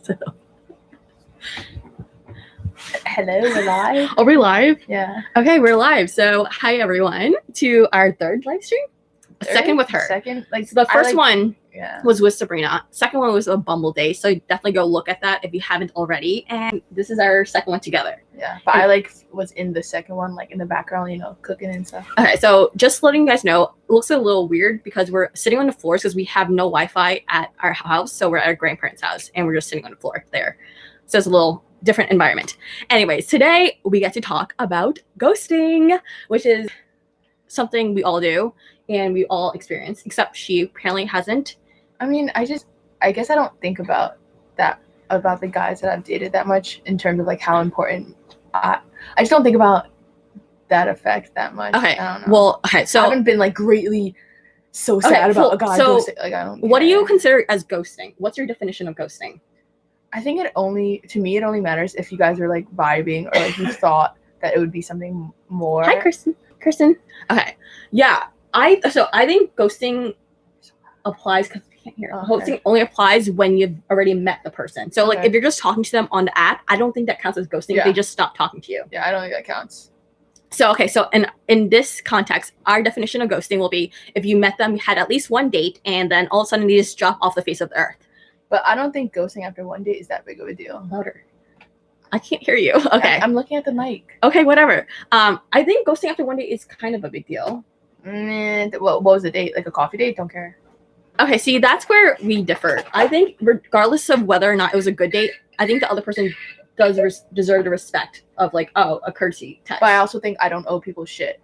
So. Hello, we're live. Are we live? Yeah. Okay, we're live. So hi everyone to our third live stream. Second with her. Second, like So the first one yeah. was with Sabrina. Second one was a Bumble Day. So definitely go look at that if you haven't already. And this is our second one together. Yeah, but I was in the second one, like in the background, you know, cooking and stuff. Okay, so just letting you guys know, it looks a little weird because we're sitting on the floors because we have no Wi-Fi at our house. So we're at our grandparents' house and we're just sitting on the floor there. So it's a little different environment. Anyways, today we get to talk about ghosting, which is something we all do and we all experience, except she apparently hasn't. I mean, I guess I don't think about the guys that I've dated that much in terms of like how important. I just don't think about that effect that much. Okay. I don't know. Well, okay. So I haven't been like greatly so sad about a guy ghosting. Like I don't. What do care. you consider as ghosting? What's your definition of ghosting? I think it only matters if you guys are like vibing or like you thought that it would be something more. Hi, Kristen. Okay. Yeah. I think ghosting applies because we can't hear. Okay. Ghosting only applies when you've already met the person. So like if you're just talking to them on the app, I don't think that counts as ghosting. Yeah. They just stop talking to you. Yeah, I don't think that counts. So okay, so in this context, our definition of ghosting will be if you met them, you had at least one date, and then all of a sudden they just drop off the face of the earth. But I don't think ghosting after one date is that big of a deal. Louder. I can't hear you. Okay. I'm looking at the mic. Okay, whatever. I think ghosting after one date is kind of a big deal. What was the date? Like a coffee date? Don't care. Okay, see, that's where we differ. I think regardless of whether or not it was a good date, I think the other person does deserve the respect of like, oh, a courtesy text. But I also think I don't owe people shit.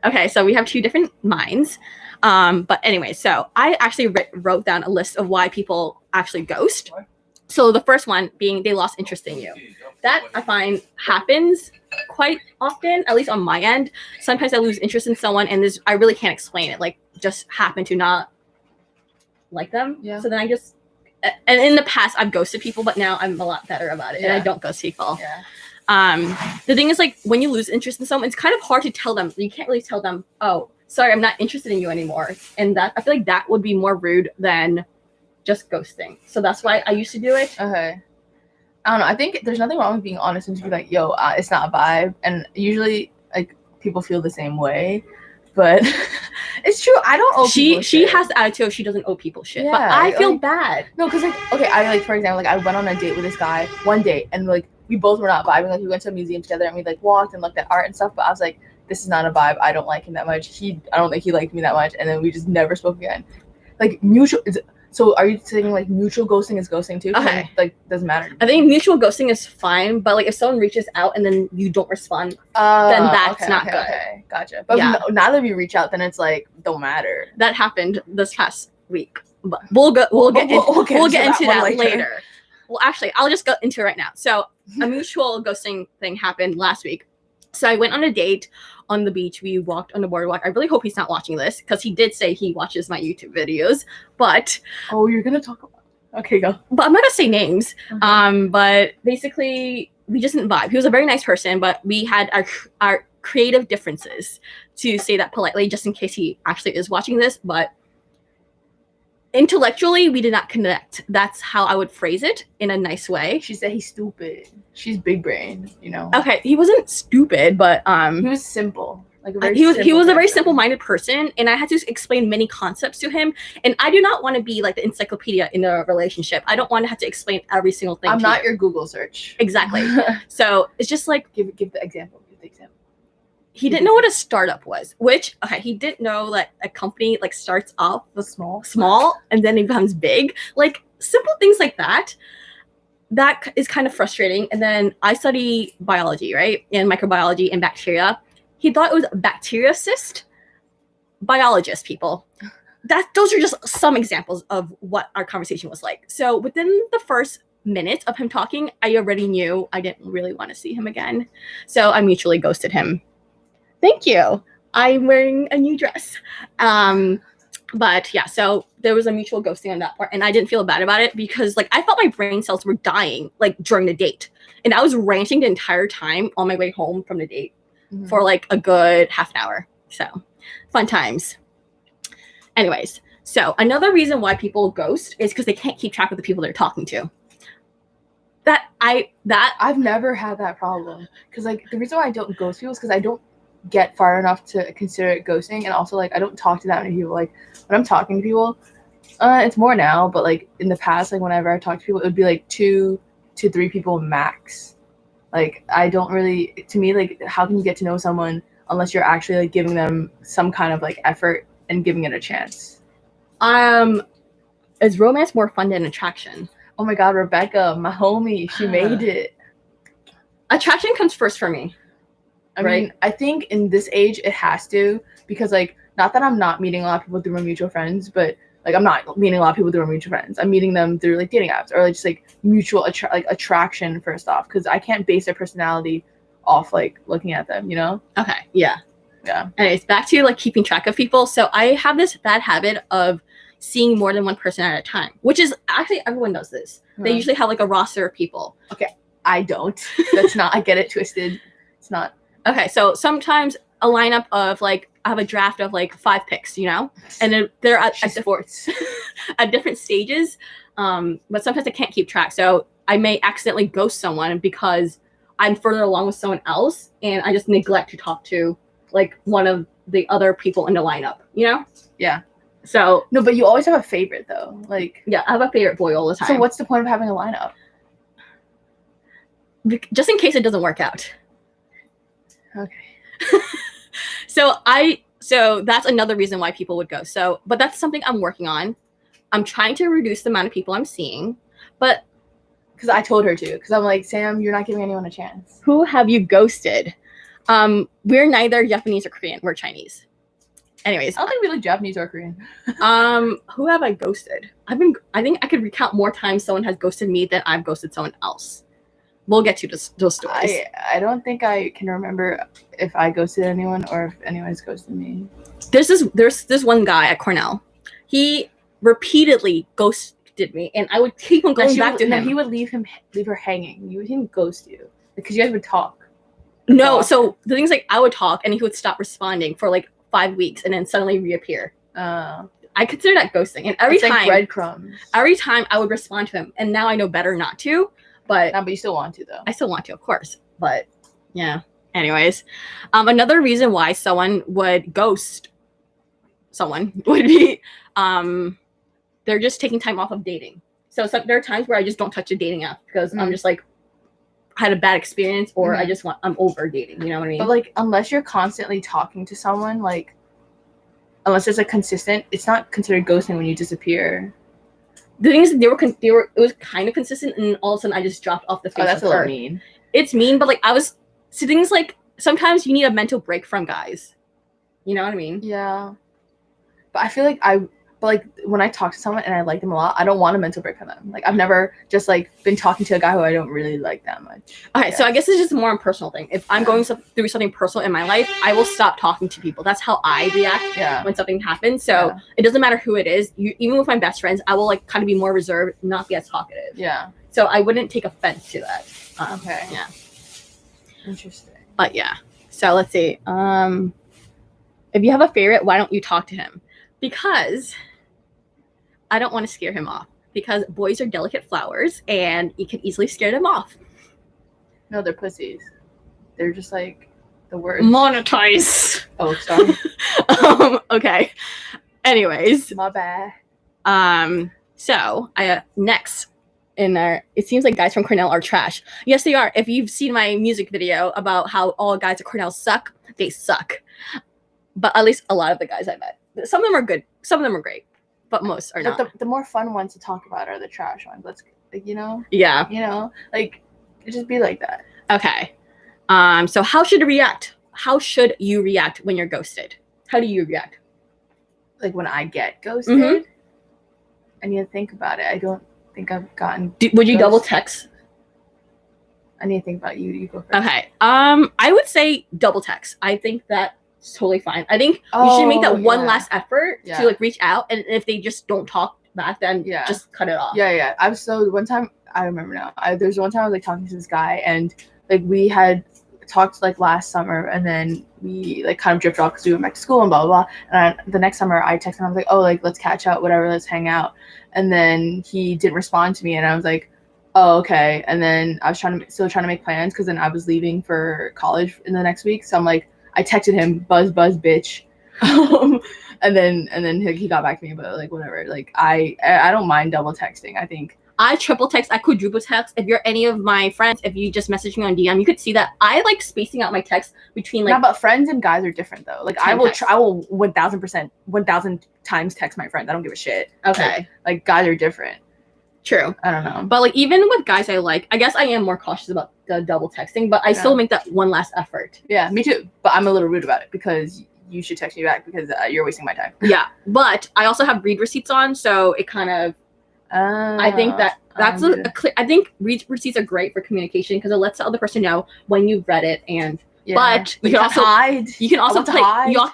Okay, so we have two different minds. But anyway, so I actually wrote down a list of why people actually ghost. So the first one being they lost interest in you. That I find happens quite often, at least on my end. Sometimes I lose interest in someone and I really can't explain it. Like just happen to not like them. Yeah. So then and in the past I've ghosted people, but now I'm a lot better about it. Yeah. And I don't ghost people. Yeah. The thing is like when you lose interest in someone, it's kind of hard to tell them. You can't really tell them, oh, sorry, I'm not interested in you anymore. And that I feel like that would be more rude than just ghosting. So that's why I used to do it. Okay. I don't know. I think there's nothing wrong with being honest and just be like, yo, it's not a vibe. And usually like people feel the same way. But it's true. I don't owe people She shit. has the attitude of she doesn't owe people shit. Yeah, but I feel bad. No, because like, okay, I like, for example, like I went on a date with this guy one date and like we both were not vibing. Like we went to a museum together and we like walked and looked at art and stuff. But I was like, this is not a vibe. I don't like him that much. I don't think he liked me that much. And then we just never spoke again. Like mutual. So are you saying like mutual ghosting is ghosting too? Okay. Like doesn't matter. I think mutual ghosting is fine, but like if someone reaches out and then you don't respond, then that's not good. Okay, gotcha. But now that we reach out, then it's like don't matter. That happened this past week, but we'll get into that later. Well, actually, I'll just go into it right now. So a mutual ghosting thing happened last week. So I went on a date on the beach. We walked on the boardwalk. I really hope he's not watching this because he did say he watches my YouTube videos. But you're gonna talk about it. Okay, go. But I'm not gonna say names. Okay. But basically, we just didn't vibe. He was a very nice person, but we had our creative differences, to say that politely, just in case he actually is watching this. But intellectually, we did not connect. That's how I would phrase it in a nice way. She said he's stupid. She's big brain, you know. Okay, he wasn't stupid, but he was simple. Like he was a very simple-minded person, and I had to explain many concepts to him. And I do not want to be like the encyclopedia in a relationship. I don't want to have to explain every single thing. I'm not your Google search. Exactly. So it's just like give the example. He didn't know what a startup was, he didn't know that a company like starts off small and then it becomes big. Like simple things like that. That is kind of frustrating. And then I study biology, right? And microbiology and bacteria. He thought it was bacteria cyst. Biologist people. Those are just some examples of what our conversation was like. So within the first minute of him talking, I already knew I didn't really want to see him again. So I mutually ghosted him. Thank you. I'm wearing a new dress. But yeah, so there was a mutual ghosting on that part, and I didn't feel bad about it because like I felt my brain cells were dying like during the date, and I was ranting the entire time on my way home from the date for like a good half an hour. So fun times. Anyways, so another reason why people ghost is because they can't keep track of the people they're talking to. I've never had that problem because like the reason why I don't ghost people is because I don't get far enough to consider it ghosting, and also like I don't talk to that many people. Like when I'm talking to people, it's more now, but like in the past, like whenever I talk to people, it would be like 2 to 3 people max. Like I don't really, to me, like how can you get to know someone unless you're actually like giving them some kind of like effort and giving it a chance? Is romance more fun than attraction? Oh my God, Rebecca, my homie, she made it. Attraction comes first for me. I mean, I think in this age it has to, because like, not that I'm not meeting a lot of people through my mutual friends, but like I'm not meeting a lot of people through my mutual friends. I'm meeting them through like dating apps or like just like mutual attraction first off, because I can't base their personality off like looking at them, you know? Okay, yeah. Yeah. Anyways, back to like keeping track of people. So I have this bad habit of seeing more than one person at a time, which is actually everyone does this. They usually have like a roster of people. Okay, I don't. That's not. I get it twisted. It's not. Okay, so sometimes a lineup of like I have a draft of like 5 picks, you know, and they're at sports at different stages. But sometimes I can't keep track, so I may accidentally ghost someone because I'm further along with someone else, and I just neglect to talk to like one of the other people in the lineup, you know? Yeah. So no, but you always have a favorite though. Like yeah, I have a favorite boy all the time. So what's the point of having a lineup? Just in case it doesn't work out. Okay. So that's another reason why people would go. So, but that's something I'm working on. I'm trying to reduce the amount of people I'm seeing, but because I told her to, because I'm like, Sam, you're not giving anyone a chance. Who have you ghosted? We're neither Japanese or Korean. We're Chinese. Anyways, I don't think we look Japanese or Korean. Who have I ghosted? I think I could recount more times someone has ghosted me than I've ghosted someone else. We'll get to those stories. I don't think I can remember if I ghosted anyone or if anyone's ghosted me. There's this one guy at Cornell. He repeatedly ghosted me, and I would keep on going back to him. He would leave her hanging. He didn't ghost you because you guys would talk. No, so the thing's like I would talk, and he would stop responding for like 5 weeks, and then suddenly reappear. I consider that ghosting, and every time, like breadcrumbs. Every time I would respond to him, and now I know better not to. But you still want to, though. I still want to, of course. But yeah. Anyways, another reason why someone would ghost someone would be they're just taking time off of dating. So there are times where I just don't touch a dating app because I'm just like had a bad experience, or I'm over dating. You know what I mean? But like, unless you're constantly talking to someone, like unless it's like consistent, it's not considered ghosting when you disappear. The thing is, it was kind of consistent, and all of a sudden I just dropped off the face. Oh, that's of a little earth. mean. It's mean, but like things like sometimes you need a mental break from guys. You know what I mean? Yeah. But I feel like when I talk to someone and I like them a lot, I don't want a mental break from them. Like I've never just like been talking to a guy who I don't really like that much. Okay, so I guess it's just more a personal thing. If I'm going through something personal in my life, I will stop talking to people. That's how I react when something happens. So it doesn't matter who it is. Even with my best friends, I will like kind of be more reserved, not be as talkative. Yeah. So I wouldn't take offense to that. Okay. Yeah. Interesting. But yeah. So let's see. If you have a favorite, why don't you talk to him? Because I don't want to scare him off, because boys are delicate flowers and you can easily scare them off. No, they're pussies. They're just like the worst. Monetize. Oh, sorry. Okay. Anyways. My bad. So next in there, it seems like guys from Cornell are trash. Yes, they are. If you've seen my music video about how all guys at Cornell suck, they suck. But at least a lot of the guys I met. Some of them are good. Some of them are great. But most are not. The more fun ones to talk about are the trash ones. Let's, you know? Yeah. You know? Like, it just be like that. Okay. So how should you react? How should you react when you're ghosted? How do you react? Like, when I get ghosted? I need to think about it. I don't think I've gotten would you double text? I need to think about it. You go first. Okay. I would say double text. I think that it's totally fine. I think you should make that one last effort to like reach out, and if they just don't talk back, then just cut it off. Yeah. One time, I remember now. There's one time I was like talking to this guy, and like we had talked like last summer, and then we like kind of drifted off because we went back to school and blah blah blah. And the next summer, I texted him. I was like, oh, like let's catch up, whatever, let's hang out. And then he didn't respond to me, and I was like, oh, okay. And then I was still trying to make plans because then I was leaving for college in the next week. So I'm like, I texted him, buzz, bitch. And then he got back to me, but like whatever. Like I don't mind double texting. I think I triple text, I quadruple text. If you're any of my friends, if you just message me on DM, you could see that I like spacing out my text between like. Yeah, but friends and guys are different though. Like I will 1000%, 1000 times text my friend. I don't give a shit. Okay. Like guys are different. True. I don't know. But like even with guys I guess I am more cautious about the double texting, but I still make that one last effort. Yeah, me too. But I'm a little rude about it because you should text me back because you're wasting my time. Yeah, but I also have read receipts on, so it kind of. I think that's I think read receipts are great for communication because it lets the other person know when you've read it, and but you can also hide. You can also play.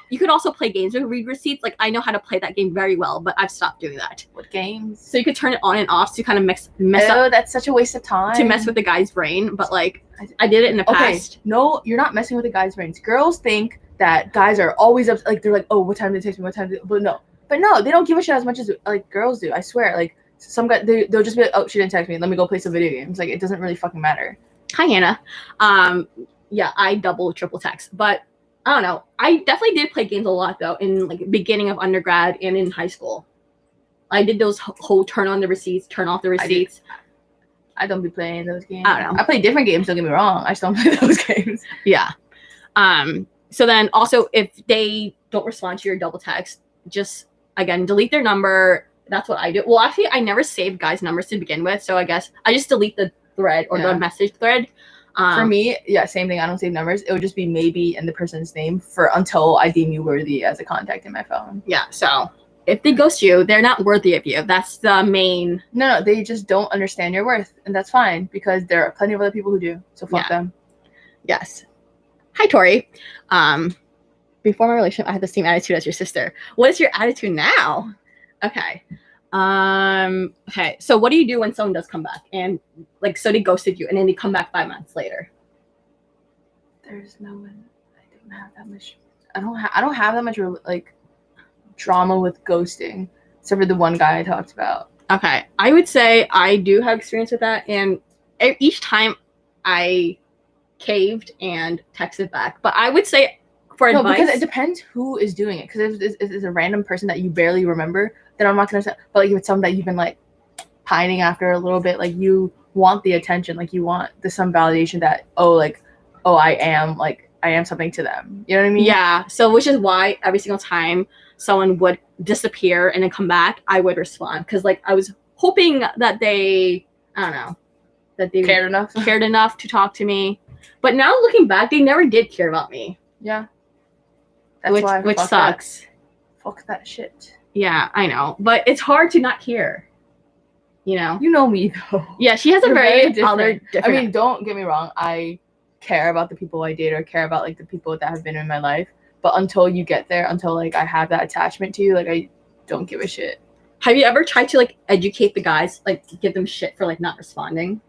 You can also play games with read receipts. Like I know how to play that game very well, but I've stopped doing that. What games? So you could turn it on and off to kind of mess up. Oh, that's such a waste of time. To mess with the guy's brain, but like I did it in the past. No, you're not messing with the guy's brains. Girls think that guys are always up. Like they're like, oh, what time did they text me? What time? But no, they don't give a shit as much as like girls do. I swear, like. Some guy they'll just be like, oh, she didn't text me. Let me go play some video games. Like it doesn't really fucking matter. Hi, Hannah. Yeah, I triple text, but I don't know. I definitely did play games a lot though in like beginning of undergrad and in high school. I did those whole turn on the receipts, turn off the receipts. I don't be playing those games. I don't know. I play different games. Don't get me wrong. I just don't play those games. Yeah. So then also if they don't respond to your double text, just again delete their number. That's what I do. Well, actually, I never saved guys' numbers to begin with, so I guess I just delete the thread or the message thread. For me, yeah, same thing. I don't save numbers. It would just be maybe in the person's name until I deem you worthy as a contact in my phone. Yeah, so if they ghost you, they're not worthy of you. That's the main. No, they just don't understand your worth, and that's fine because there are plenty of other people who do. So fuck them. Yes. Hi, Tori. Before my relationship, I had the same attitude as your sister. What is your attitude now? Okay. Okay. So what do you do when someone does come back and like so they ghosted you and then they come back 5 months later? There's no one. I don't have that much. I don't have that much like drama with ghosting, except for the one guy I talked about. Okay. I would say I do have experience with that, and each time I caved and texted back. But I would say for advice, because it depends who is doing it. Because if it's a random person that you barely remember, then I'm not gonna say. But like if it's someone that you've been like pining after a little bit, like you want the attention, like you want some validation that I am something to them. You know what I mean? Yeah. So which is why every single time someone would disappear and then come back, I would respond because like I was hoping that they cared enough to talk to me. But now looking back, they never did care about me. Yeah. Which sucks. Fuck that shit. Yeah, I know. But it's hard to not care. You know? You know me, though. Yeah, she has a very different. I mean, don't get me wrong. I care about the people I date or care about, like, the people that have been in my life. But until you get there, until, like, I have that attachment to you, like, I don't give a shit. Have you ever tried to, like, educate the guys? Like, give them shit for, like, not responding?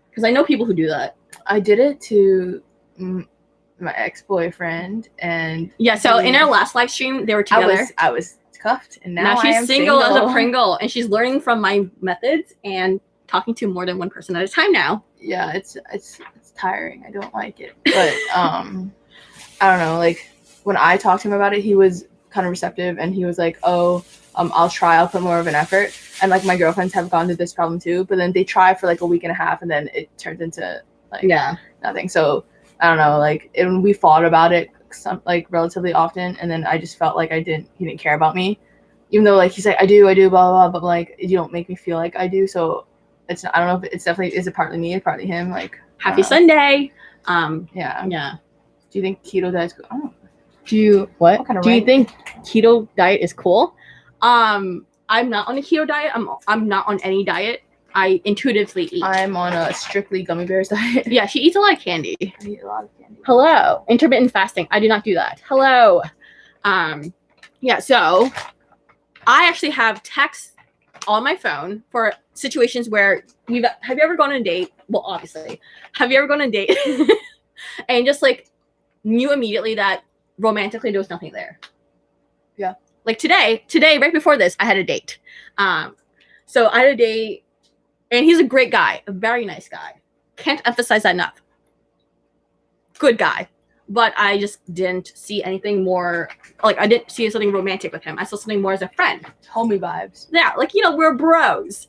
Because I know people who do that. I did it to my ex-boyfriend, and yeah. So in our last live stream, they were together. I was cuffed, and now she's single as a Pringle, and she's learning from my methods and talking to more than one person at a time now. Yeah, it's tiring. I don't like it, but I don't know. Like when I talked to him about it, he was kind of receptive, and he was like, "Oh, I'll try. I'll put more of an effort." And like my girlfriends have gone through this problem too, but then they try for like a week and a half, and then it turns into like nothing. So I don't know. Like we fought about it relatively often, and then I just felt like he didn't care about me, even though like he's like I do blah blah blah, but like you don't make me feel like I do. So I don't know if it's definitely, is it partly me, it's partly him. Like happy Sunday. Yeah. Do you think keto diet's cool? Oh. Do you think keto diet is cool? I'm not on a keto diet. I'm not on any diet. I intuitively eat. I'm on a strictly gummy bears diet. Yeah, she eats a lot of candy. I eat a lot of candy. Hello. Intermittent fasting. I do not do that. Hello. Yeah, so I actually have texts on my phone for situations where have you ever gone on a date? Well, obviously. Have you ever gone on a date and just like knew immediately that romantically there was nothing there? Yeah. Like today, right before this, I had a date. So I had a date And he's a great guy, a very nice guy. Can't emphasize that enough. Good guy. But I just didn't see anything more, like, I didn't see something romantic with him. I saw something more as a friend. Homie vibes. Yeah, like, you know, we're bros.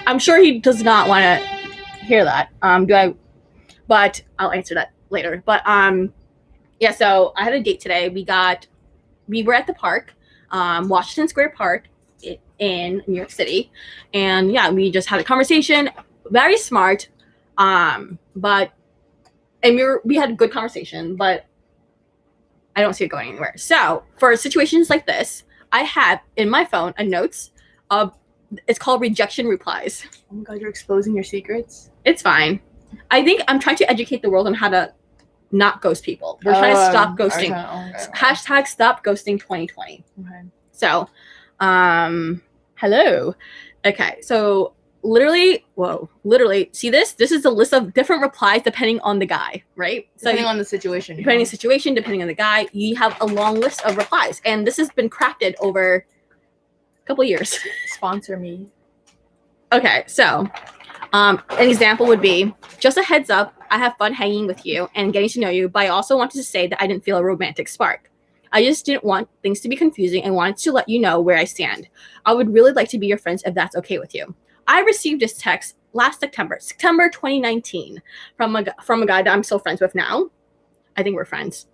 I'm sure he does not want to hear that. But I'll answer that later. But yeah, so I had a date today. We were at the park, Washington Square Park in New York City. And yeah, we just had a conversation. Very smart. We had a good conversation, but I don't see it going anywhere. So for situations like this, I have in my phone a notes of, it's called rejection replies. Oh my God, you're exposing your secrets? It's fine. I think I'm trying to educate the world on how to not ghost people. We're trying to stop ghosting. Okay. Hashtag stop ghosting 2020. Okay. So, hello. Okay, so literally, see this? This is a list of different replies depending on the guy, right? So depending on the situation. Depending on the situation, depending on the guy, you have a long list of replies. And this has been crafted over a couple years. Sponsor me. Okay, so an example would be, just a heads up, I have fun hanging with you and getting to know you, but I also wanted to say that I didn't feel a romantic spark. I just didn't want things to be confusing and wanted to let you know where I stand. I would really like to be your friends if that's okay with you. I received this text last September 2019, from a guy that I'm still friends with now. I think we're friends.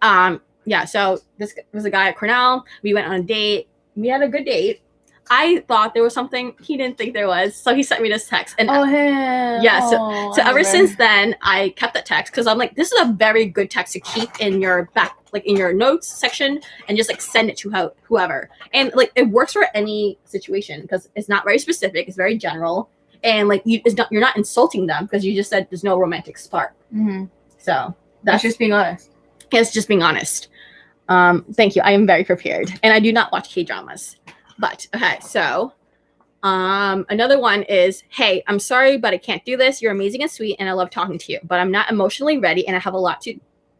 Yeah, so this was a guy at Cornell. We went on a date. We had a good date. I thought there was something he didn't think there was, so he sent me this text. And him. Yeah, so ever since then, I kept that text because I'm like, this is a very good text to keep in your back, like in your notes section, and just like send it to whoever. And like it works for any situation because it's not very specific, it's very general, and like you're not insulting them because you just said there's no romantic spark. Mm-hmm. So that's just being honest. It's just being honest. Thank you. I am very prepared, and I do not watch K-dramas. But okay, so another one is, hey, I'm sorry, but I can't do this. You're amazing and sweet, and I love talking to you, but I'm not emotionally ready, and I have a lot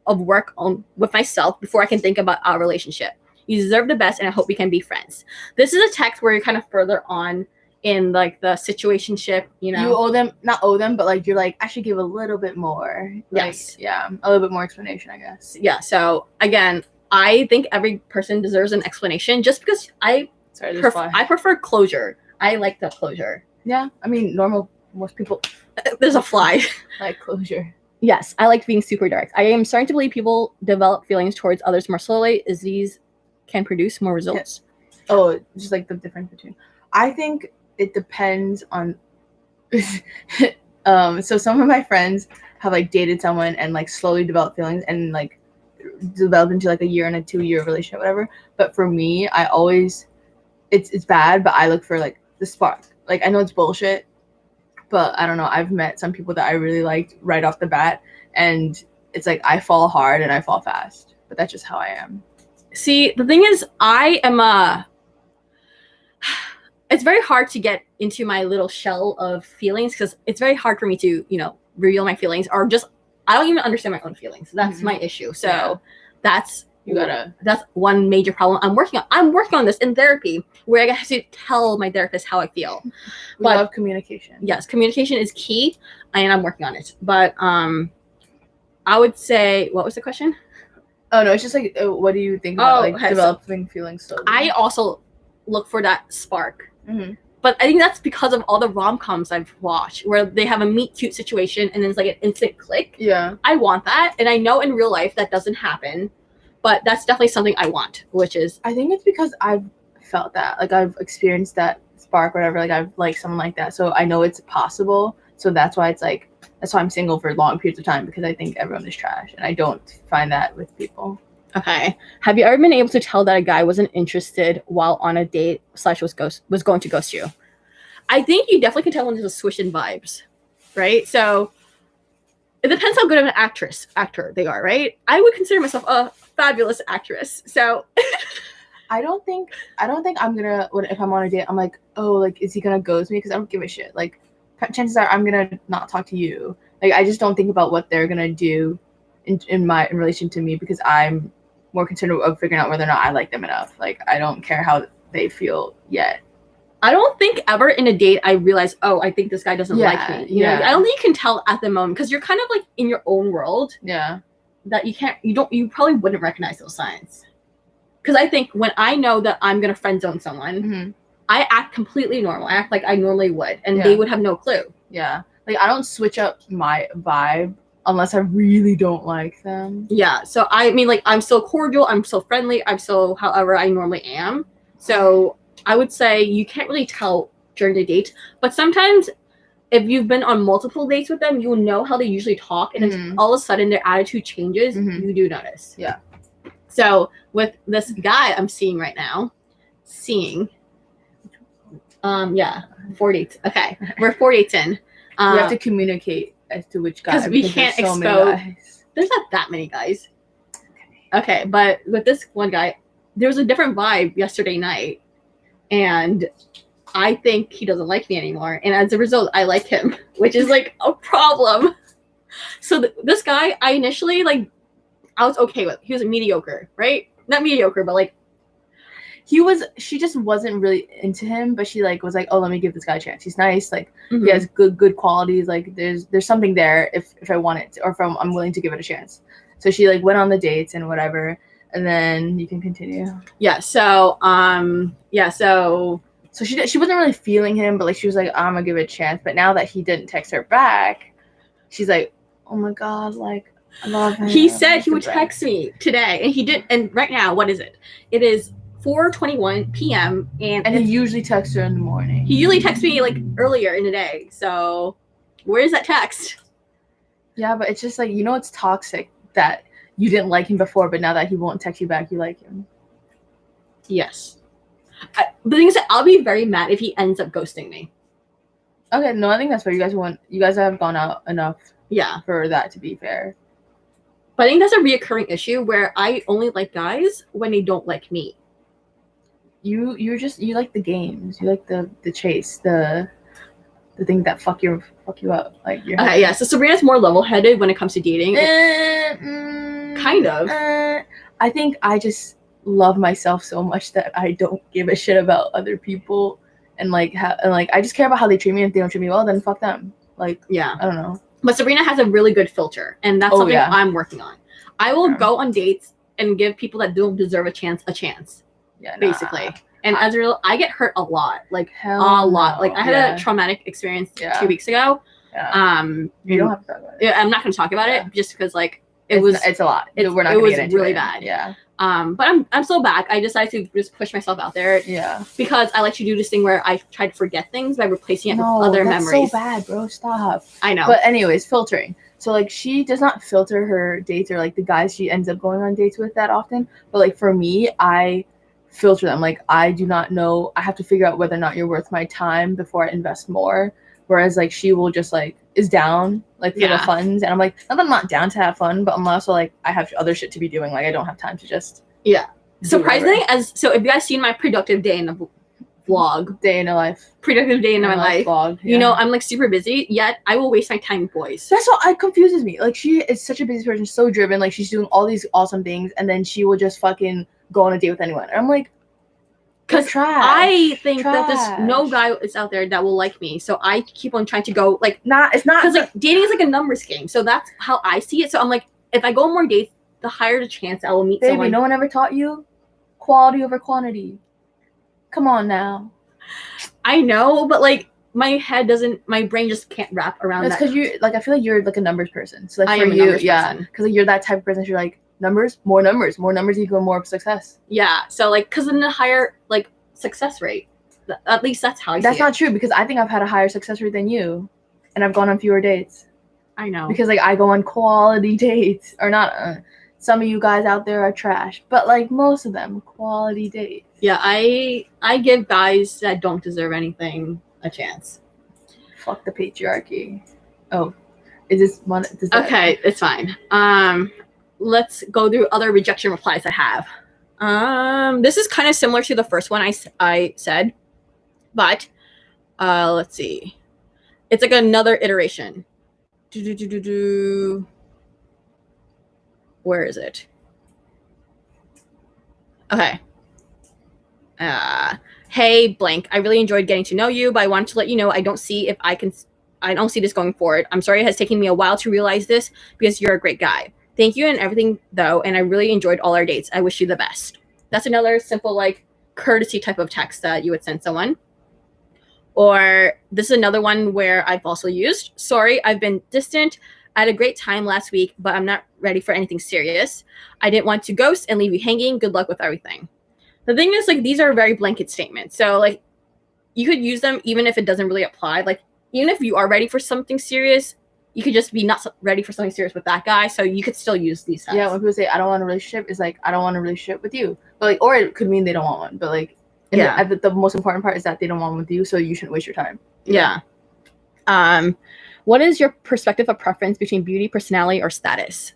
of work on with myself before I can think about our relationship. You deserve the best, and I hope we can be friends. This is a text where you're kind of further on in like the situationship, you know. You not owe them, but like you're like, I should give a little bit more. Yes. Like, yeah, a little bit more explanation, I guess. Yeah. So again, I think every person deserves an explanation, just because I prefer closure. I like the closure. Yeah, I mean, most people. There's a fly. Like closure. Yes, I like being super direct. I am starting to believe people develop feelings towards others more slowly, as these can produce more results. Yeah. Oh, just like the difference between. I think it depends on. So some of my friends have like dated someone and like slowly developed feelings and like developed into like a year and a 2-year relationship, whatever. But for me, I always. It's bad, but I look for like the spark. Like I know it's bullshit, but I don't know. I've met some people that I really liked right off the bat, and it's like I fall hard and I fall fast. But that's just how I am. See, the thing is, I am it's very hard to get into my little shell of feelings because it's very hard for me to, you know, reveal my feelings, or just I don't even understand my own feelings. That's my issue. So that's one major problem I'm working on this in therapy, where I have to tell my therapist how I feel. We love communication. Yes, communication is key, and I'm working on it. But I would say, what was the question? Oh no, it's just like, what do you think about developing feelings slowly? I also look for that spark. Mm-hmm. But I think that's because of all the rom-coms I've watched where they have a meet cute situation and then it's like an instant click. Yeah. I want that. And I know in real life that doesn't happen. But that's definitely something I want, which is... I think it's because I've felt that. Like, I've experienced that spark, whatever. Like, I've liked someone like that. So I know it's possible. So that's why it's like... That's why I'm single for long periods of time, because I think everyone is trash. And I don't find that with people. Okay. Have you ever been able to tell that a guy wasn't interested while on a date / was going to ghost you? I think you definitely can tell when there's a switch in vibes, right? So... It depends how good of an actor they are, right? I would consider myself a fabulous actress. So I don't think I'm gonna, if I'm on a date, I'm like, oh, like, is he gonna ghost me? Because I don't give a shit. Like, chances are I'm gonna not talk to you. Like, I just don't think about what they're gonna do in relation to me, because I'm more concerned of figuring out whether or not I like them enough. Like, I don't care how they feel yet. I don't think ever in a date I realized, oh, I think this guy doesn't like me. You know, I don't think you can tell at the moment because you're kind of like in your own world. Yeah. That you probably wouldn't recognize those signs. Because I think when I know that I'm gonna friend zone someone, I act completely normal. I act like I normally would, and they would have no clue. Yeah. Like I don't switch up my vibe unless I really don't like them. Yeah. So I mean, like I'm so cordial, I'm so friendly, I'm so however I normally am. So I would say you can't really tell during the date, but sometimes if you've been on multiple dates with them, you will know how they usually talk, and if all of a sudden their attitude changes, you do notice. Yeah. So with this guy I'm seeing right now, 4 dates. Okay, we're 4 dates in. We have to communicate as to which guy because we can't expose. There's not that many guys. Okay, but with this one guy, there was a different vibe yesterday night, and I think he doesn't like me anymore, and as a result, I like him, which is like a problem. So this guy, I initially I was okay with. He was mediocre, right? Not mediocre, but like she just wasn't really into him, but she was like, oh, let me give this guy a chance. He's nice, he has good qualities, like there's something there if I want it to, or if I'm willing to give it a chance. So she went on the dates and whatever, and then you can continue. So she wasn't really feeling him, but she was like, I'm gonna give it a chance. But now that he didn't text her back, she's like, oh my god, I love him. He said he would text me today, and he didn't. And right now, what is it? It is 4:21 p.m. and he usually texts her in the morning. He usually texts me earlier in the day. So where's that text? Yeah, but it's just it's toxic that you didn't like him before, but now that he won't text you back, you like him. Yes. The thing is that I'll be very mad if he ends up ghosting me. Okay, no, I think that's fair. You guys have gone out enough. Yeah. For that to be fair. But I think that's a reoccurring issue where I only like guys when they don't like me. You like the games. You like the chase, the thing that fuck you up. Yeah. So Sabrina's more level-headed when it comes to dating. Kind of. I think I just love myself so much that I don't give a shit about other people, and I just care about how they treat me. If they don't treat me well, then fuck them. Yeah. I don't know. But Sabrina has a really good filter, and that's something I'm working on. I will go on dates and give people that don't deserve a chance. Yeah, basically. And as a result, I get hurt a lot, a lot. I had a traumatic experience 2 weeks ago. Yeah. You don't have to talk about it. Yeah, I'm not going to talk about it just because it's a lot. We're not going to get into really it. Bad. Yeah. But I'm still back. I decided to just push myself out there. Yeah. Because I like to do this thing where I try to forget things by replacing it with other memories. So bad, bro. Stop. I know. But anyways, filtering. So she does not filter her dates or the guys she ends up going on dates with that often. But for me, I filter them. I do not know. I have to figure out whether or not you're worth my time before I invest more. Whereas she will just is down for the funds, and I'm not that I'm not down to have fun, but I'm also I have other shit to be doing. I don't have time to just surprisingly, so if you guys seen my productive day in the vlog, productive day in my life vlog, I'm super busy, yet I will waste my time with boys. That's what confuses me. She is such a busy person, so driven, she's doing all these awesome things, and then she will just fucking go on a date with anyone, and I'm because I think that there's no guy is out there that will like me, so I keep on trying to go it's not because dating is a numbers game, so that's how I see it. So I'm if I go on more dates, the higher the chance I will meet someone. Baby, no one ever taught you quality over quantity. Come on now. I know, but my brain just can't wrap around that. That's because you I feel you're a numbers person. So I am a numbers person. Because you're that type of person. You're numbers equal more success. Yeah. So because in the higher success rate, at least that's how I see it. That's not true, because I think I've had a higher success rate than you, and I've gone on fewer dates. I know. Because I go on quality dates, or not. Some of you guys out there are trash, but most of them quality dates. Yeah, I give guys that don't deserve anything a chance. Fuck the patriarchy. Oh, is this one? Okay, it's fine. Let's go through other rejection replies I have. This is kind of similar to the first one I said, but let's see. It's another iteration. Where is it? Okay. hey, blank, I really enjoyed getting to know you, but I wanted to let you know I don't see this going forward. I'm sorry it has taken me a while to realize this because you're a great guy. Thank you and everything, though, and I really enjoyed all our dates. I wish you the best. That's another simple, like, courtesy type of text that you would send someone. Or this is another one where I've also used. Sorry, I've been distant. I had a great time last week, but I'm not ready for anything serious. I didn't want to ghost and leave you hanging. Good luck with everything. The thing is, like, these are very blanket statements. So, like, you could use them even if it doesn't really apply. Like, even if you are ready for something serious, you could just be not ready for something serious with that guy. So you could still use these texts. Yeah, when people say, I don't want a relationship, it's like, I don't want a relationship with you. But like, or it could mean they don't want one. But like, the most important part is that they don't want one with you, so you shouldn't waste your time. Yeah. What is your perspective of preference between beauty, personality, or status?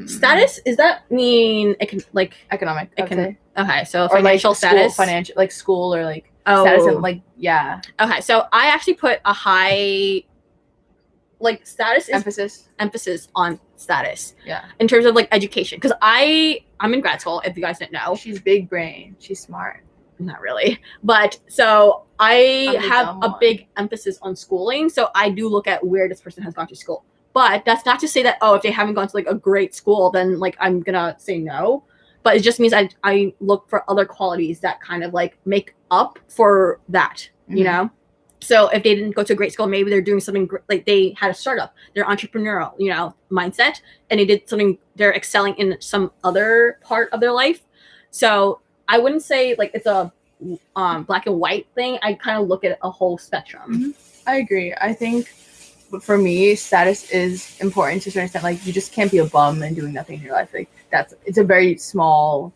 Status, does that mean it can, like, economic? Okay, so financial like status, financial, like school, or like status, and like Okay, so I actually put a high, like, status is emphasis on status. Yeah. In terms of like education, because I'm in grad school. If you guys didn't know, she's big brain. She's smart. Not really, but so I have a big emphasis on schooling. So I do look at where this person has gone to school. But that's not to say that, if they haven't gone to like a great school, then like I'm gonna say no. But it just means I look for other qualities that kind of like make up for that, you know? So if they didn't go to a great school, maybe they're doing something like they had a startup, they're entrepreneurial, mindset, and they did something, they're excelling in some other part of their life. So I wouldn't say like it's a black and white thing. I kind of look at a whole spectrum. I agree. I think for me, status is important to a certain extent. Like, you just can't be a bum and doing nothing in your life. Like, it's a very small,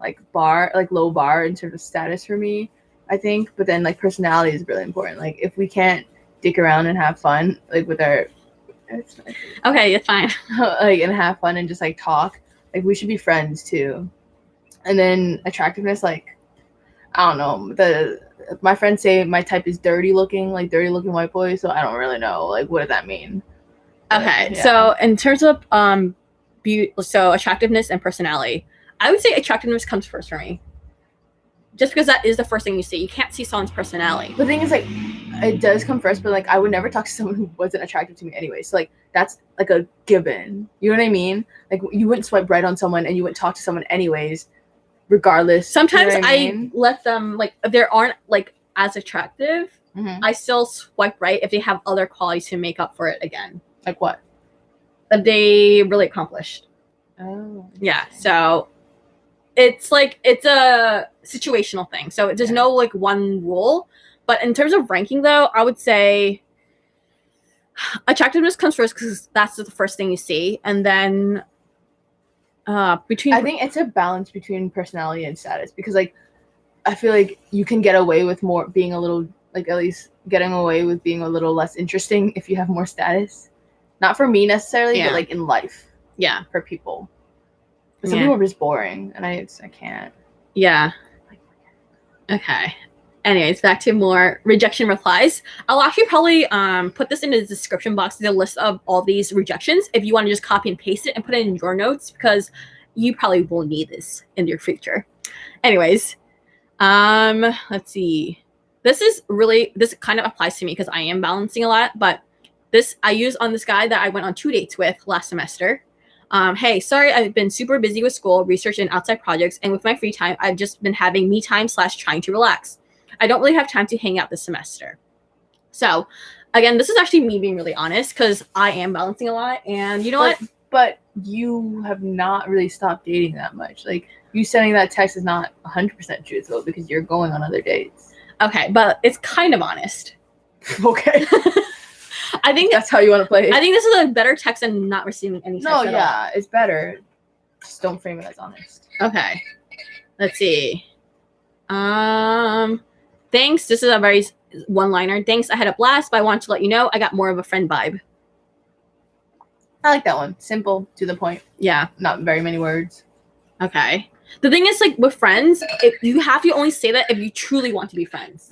like, low bar in terms of status for me, I think. But then, like, personality is really important. Like, if we can't dick around and have fun, like, with our... Okay, it's fine. Like, and have fun and just, like, talk. Like, we should be friends, too. And then attractiveness, like, I don't know. My friends say my type is dirty looking white boy, so I don't really know. Like, what does that mean? Okay, so in terms of so attractiveness and personality, I would say attractiveness comes first for me. Just because that is the first thing you see. You can't see someone's personality. The thing is, like, it does come first, but like, I would never talk to someone who wasn't attractive to me anyway. So like, that's like a given. You know what I mean? Like, you wouldn't swipe right on someone and you wouldn't talk to someone anyways, regardless. Sometimes I let them, like, if they aren't like as attractive, I still swipe right if they have other qualities to make up for it again. Like what? That they really accomplished. Oh. Yeah. So it's like, it's a situational thing. So there's no like one rule. But in terms of ranking, though, I would say attractiveness comes first because that's the first thing you see, and then I think it's a balance between personality and status, because like I feel like you can get away with more being a little, like, at least getting away with being a little less interesting if you have more status. Not for me necessarily, but like in life. Yeah. For people. But some people are just boring, and I can't. Yeah. Okay. Anyways, back to more rejection replies. I'll actually probably put this in the description box, the list of all these rejections, if you want to just copy and paste it and put it in your notes, because you probably will need this in your future. Anyways, let's see. This kind of applies to me because I am balancing a lot, but this I use on this guy that I went on 2 dates with last semester. Hey, sorry, I've been super busy with school, research, and outside projects, and with my free time, I've just been having me time / trying to relax. I don't really have time to hang out this semester. So, again, this is actually me being really honest, because I am balancing a lot, and you know what? But you have not really stopped dating that much. Like, you sending that text is not 100% truthful because you're going on other dates. Okay, but it's kind of honest. Okay. I think that's how you want to play it. I think this is a better text than not receiving any text at all. It's better. Just don't frame it as honest. Okay. Let's see. Thanks. This is a very one-liner. Thanks. I had a blast, but I wanted to let you know I got more of a friend vibe. I like that one. Simple, to the point. Yeah. Not very many words. Okay. The thing is, like, with friends, you have to only say that if you truly want to be friends.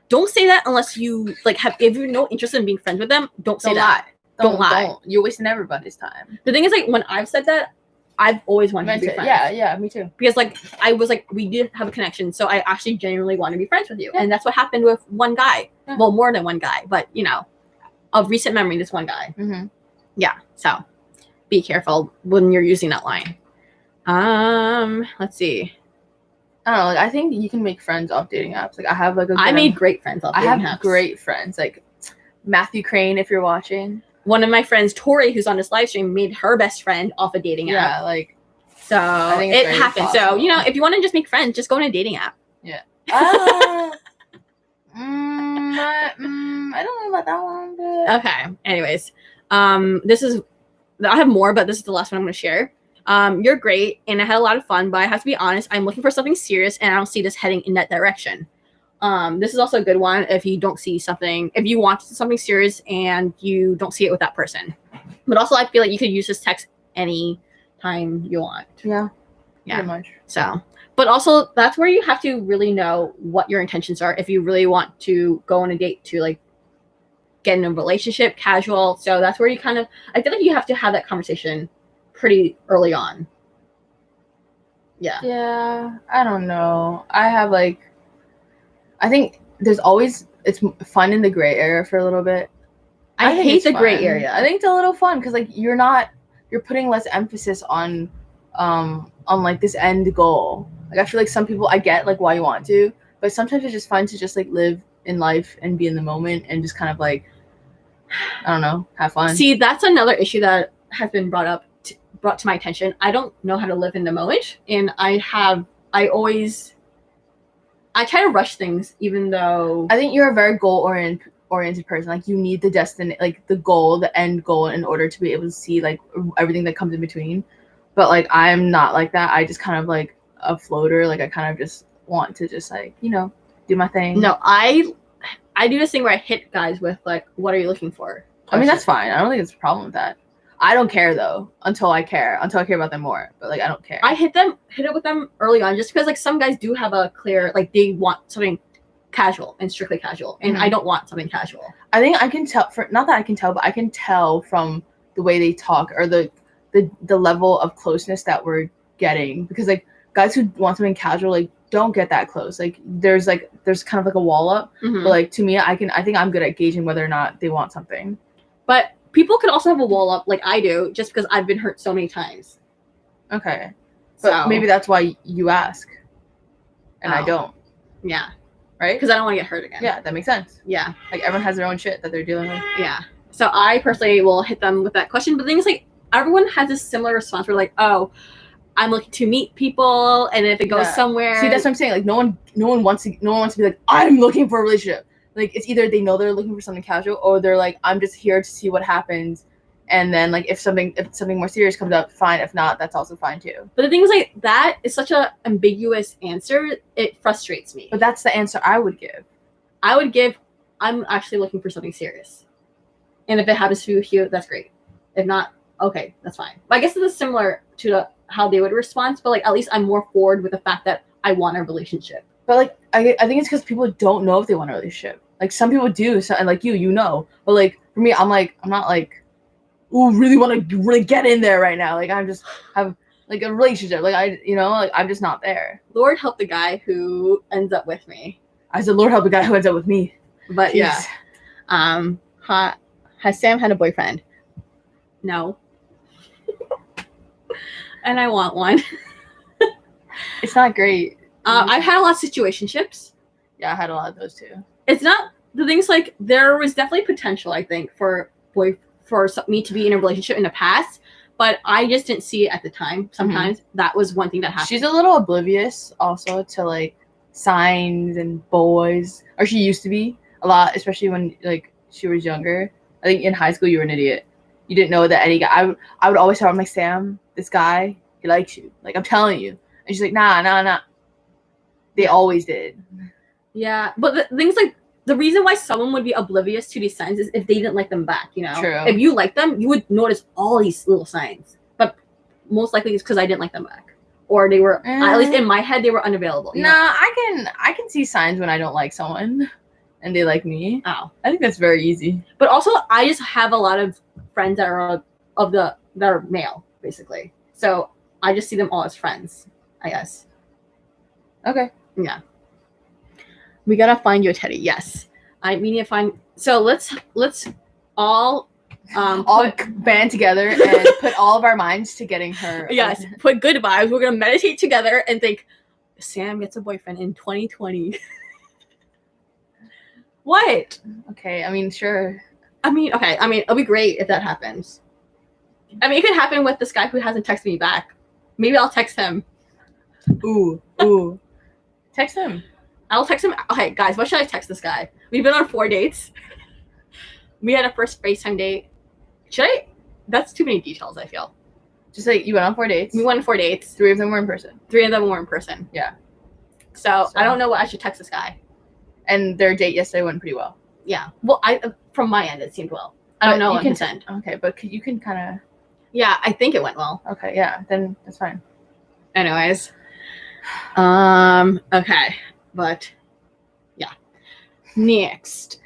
Don't say that unless you like if you're no interest in being friends with them. Don't say that. Don't lie. You're wasting everybody's time. The thing is, like, when I've said that, I've always wanted to be Meant to. friends. Yeah, me too. Because like I was like we did have a connection, so I actually genuinely want to be friends with you, Yeah. and that's what happened with one guy. Yeah. Well, more than one guy, but you know, of recent memory, this one guy. Mm-hmm. Yeah. So be careful when you're using that line. Let's see. I don't know. Like, I think you can make friends off dating apps. Like I have like I made great friends off dating apps. I have great friends. Like Matthew Crane, if you're watching. One of my friends, Tori, who's on this live stream, made her best friend off a dating app. Yeah, like so it happens. Possible. So you know, if you want to just make friends, just go on a dating app. Yeah. I don't know about that one. But... Okay. Anyways, this is I have more, but this is the last one I'm going to share. You're great, and I had a lot of fun, but I have to be honest. I'm looking for something serious, and I don't see this heading in that direction. This is also a good one if you don't see something, if you want something serious and you don't see it with that person. But also, I feel like you could use this text any time you want. Yeah. Yeah. Pretty much. So, but also that's where you have to really know what your intentions are if you really want to go on a date to like get in a relationship, casual. So that's where you kind of, I feel like you have to have that conversation pretty early on. Yeah, I don't know. I think there's always, it's fun in the gray area for a little bit. I hate the gray area. I think it's a little fun because like you're putting less emphasis on like this end goal. Like I feel like some people, I get like why you want to, but sometimes it's just fun to just like live in life and be in the moment and just kind of like, I don't know, have fun. See, that's another issue that has been brought to my attention. I don't know how to live in the moment, and I try to rush things, even though I think you're a very goal-oriented person. Like you need the destiny, like the goal, the end goal, in order to be able to see like everything that comes in between. But like I'm not like that. I just kind of like a floater. Like I kind of just want to just like, you know, do my thing. No, I do this thing where I hit guys with like, what are you looking for? I mean, that's fine. I don't think there's a problem with that. I don't care though until I care about them more. But like I don't care. I hit it with them early on just because like some guys do have a clear, like they want something casual and strictly casual, and I don't want something casual. I think I can tell not that I can tell, but I can tell from the way they talk or the level of closeness that we're getting, because like guys who want something casual like don't get that close. Like there's kind of like a wall up. But like to me, I think I'm good at gauging whether or not they want something. But people could also have a wall up like I do, just because I've been hurt so many times. Okay. But maybe that's why you ask. And I don't. Yeah. Right? Because I don't want to get hurt again. Yeah, that makes sense. Yeah. Like everyone has their own shit that they're dealing with. Yeah. So I personally will hit them with that question. But the thing is, like, everyone has a similar response. We're like, oh, I'm looking to meet people, and if it goes somewhere. See, that's what I'm saying. Like no one wants to be like, I'm looking for a relationship. Like it's either they know they're looking for something casual, or they're like, I'm just here to see what happens, and then like if something more serious comes up, fine. If not, that's also fine too. But the thing is, like, that is such a ambiguous answer. It frustrates me. But that's the answer I would give. I'm actually looking for something serious, and if it happens to you, that's great. If not, okay, that's fine. But I guess this is similar to how they would respond. But like, at least I'm more forward with the fact that I want a relationship. But like, I think it's because people don't know if they want a relationship. Like some people do, and like you know. But like for me, I'm not like, ooh, really want to really get in there right now. Like I'm just have like a relationship. Like I'm just not there. Lord help the guy who ends up with me. I said, Lord help the guy who ends up with me. But jeez. Yeah. Has Sam had a boyfriend? No. And I want one. It's not great. I've had a lot of situationships. Yeah, I had a lot of those too. It's not the things like there was definitely potential, I think, for me to be in a relationship in the past, but I just didn't see it at the time. Sometimes that was one thing that happened. She's a little oblivious also to like signs and boys, or she used to be a lot, especially when like she was younger. I think in high school you were an idiot. You didn't know that any guy. I would always tell her, I'm like, Sam, this guy, he likes you. Like I'm telling you. And she's like, nah. They always did. Yeah, but the things like the reason why someone would be oblivious to these signs is if they didn't like them back, you know? True. If you like them, you would notice all these little signs. But most likely it's because I didn't like them back. Or they were, at least in my head, they were unavailable. You know? I can see signs when I don't like someone and they like me. Oh. I think that's very easy. But also, I just have a lot of friends that are that are male, basically. So I just see them all as friends, I guess. Okay. Yeah. We gotta find you a teddy. Yes. We need to find. So let's all band together and put all of our minds to getting her. Yes. Put good vibes. We're gonna meditate together and think Sam gets a boyfriend in 2020. What? Okay. I mean, sure. Okay. It'll be great if that happens. It could happen with this guy who hasn't texted me back. Maybe I'll text him. Ooh. Text him. I'll text him. Okay, guys, what should I text this guy? We've been on 4 dates. We had a first FaceTime date. Should I? That's too many details, I feel. Just like you went on 4 dates. We went on 4 dates. 3 of them were in person. 3 of them were in person. Yeah. So I don't know what I should text this guy. And their date yesterday went pretty well. Yeah. Well, from my end, it seemed well. I don't know on his end. Okay, but you can kind of. Yeah, I think it went well. Okay, yeah, then that's fine. Anyways. Okay. But yeah. Next.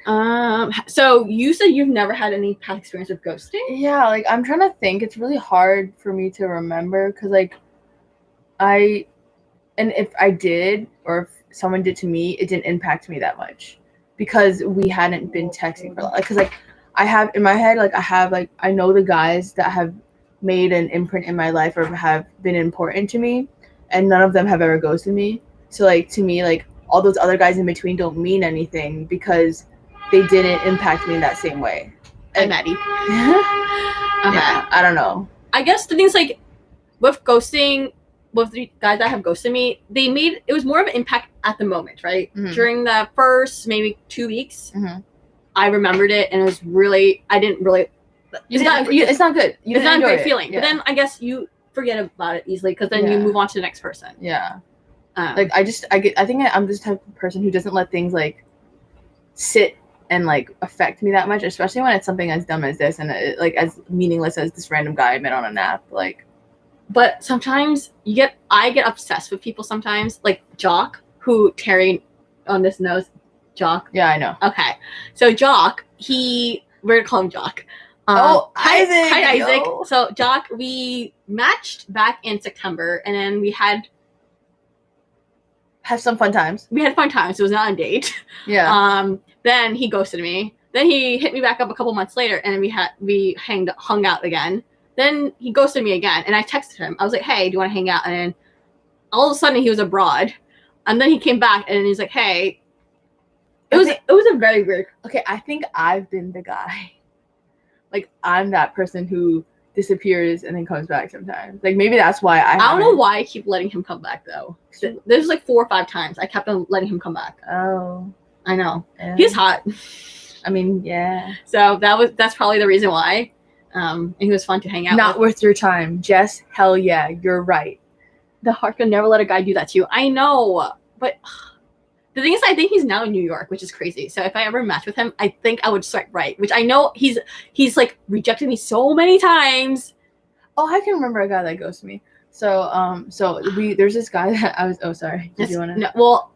So you said you've never had any past experience with ghosting? Yeah, like I'm trying to think. It's really hard for me to remember because like if I did or if someone did to me, it didn't impact me that much because we hadn't been texting for a lot. Because like I have in my head, like I know the guys that have made an imprint in my life or have been important to me, and none of them have ever ghosted me. So like to me, like all those other guys in between don't mean anything because they didn't impact me in that same way. And Maddie. Yeah, I don't know. I guess the thing's like with ghosting, with the guys that have ghosted me, it was more of an impact at the moment, right? Mm-hmm. During the first maybe 2 weeks, mm-hmm. I remembered it and it was really, I didn't really. It's not good. It's not a great feeling. Yeah. But then I guess you forget about it easily because then you move on to the next person. Yeah. Like I think I'm this type of person who doesn't let things like sit and like affect me that much, especially when it's something as dumb as this and like as meaningless as this random guy I met on a nap. Like, but sometimes I get obsessed with people sometimes, like Jock, who Terry on this knows. Jock. Yeah, I know. Okay, so Jock, we're gonna call him Jock. Isaac. Hi, Isaac. Yo. So Jock, we matched back in September, and then we had some fun times. We had fun times. It was not a date. Yeah. Then he ghosted me. Then he hit me back up a couple months later, and we hung out again. Then he ghosted me again, and I texted him. I was like, "Hey, do you want to hang out?" And then all of a sudden, he was abroad, and then he came back, and he's like, "Hey." It was a very weird. Okay, I think I've been the guy. Like I'm that person who disappears and then comes back sometimes. Like maybe that's why I don't know why I keep letting him come back though. There's like 4 or 5 times I kept on letting him come back. Oh, I know. Yeah. He's hot. I mean, yeah. So that's probably the reason why. And he was fun to hang out. Not worth your time, Jess. Hell yeah, you're right. The heart can never let a guy do that to you. I know, but. The thing is, I think he's now in New York, which is crazy. So if I ever match with him, I think I would swipe right, which I know he's like rejected me so many times. Oh, I can remember a guy that ghosted me. So there's this guy that I was. Oh, sorry. Did you want to? No, well,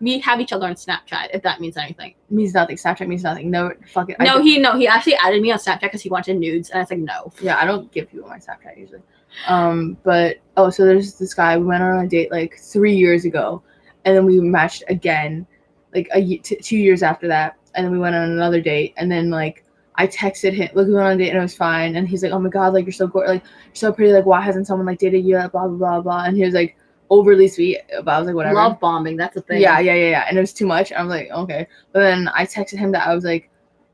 we have each other on Snapchat. If that means anything. It means nothing. Snapchat means nothing. No, fuck it. He actually added me on Snapchat because he wanted nudes, and I was like, no. Yeah, I don't give people my Snapchat usually. So there's this guy. We went on a date like 3 years ago. And then we matched again, like 2 years after that. And then we went on another date. And then like I texted him, like we went on a date and it was fine. And he's like, "Oh my god, like you're so gorgeous, like you're so pretty. Like why hasn't someone like dated you? Blah blah blah blah." And he was like overly sweet. But I was like, whatever. Love bombing, that's a thing. Yeah. And it was too much. I'm like, okay. But then I texted him that I was like,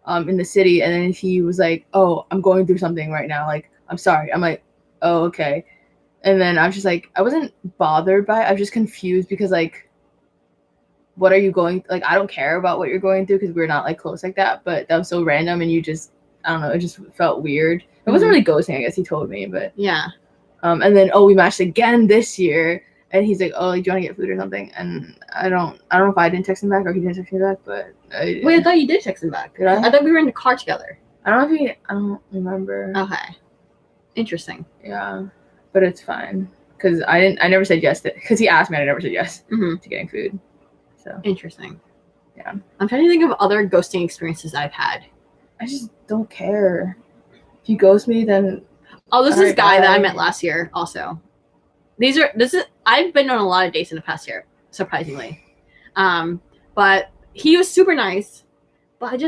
in the city, and then he was like, "Oh, I'm going through something right now. Like I'm sorry." I'm like, "Oh, okay." And then I was just like, I wasn't bothered by it. I was just confused because like. What are you going like? I don't care about what you're going through because we're not like close like that. But that was so random, and you just I don't know. It just felt weird. It wasn't really ghosting. I guess he told me, but yeah. And then we matched again this year, and he's like, "Oh, like, do you want to get food or something?" And I don't know if I didn't text him back or he didn't text me back, but wait, I thought you did text him back. Did I? I thought we were in the car together. I don't remember. Okay, interesting. Yeah, but it's fine because I never said yes because he asked me, and I never said yes to getting food. So interesting. Yeah. I'm trying to think of other ghosting experiences I've had. I just don't care. If you ghost me, then there's this guy that I met last year also. I've been on a lot of dates in the past year, surprisingly. But he was super nice. But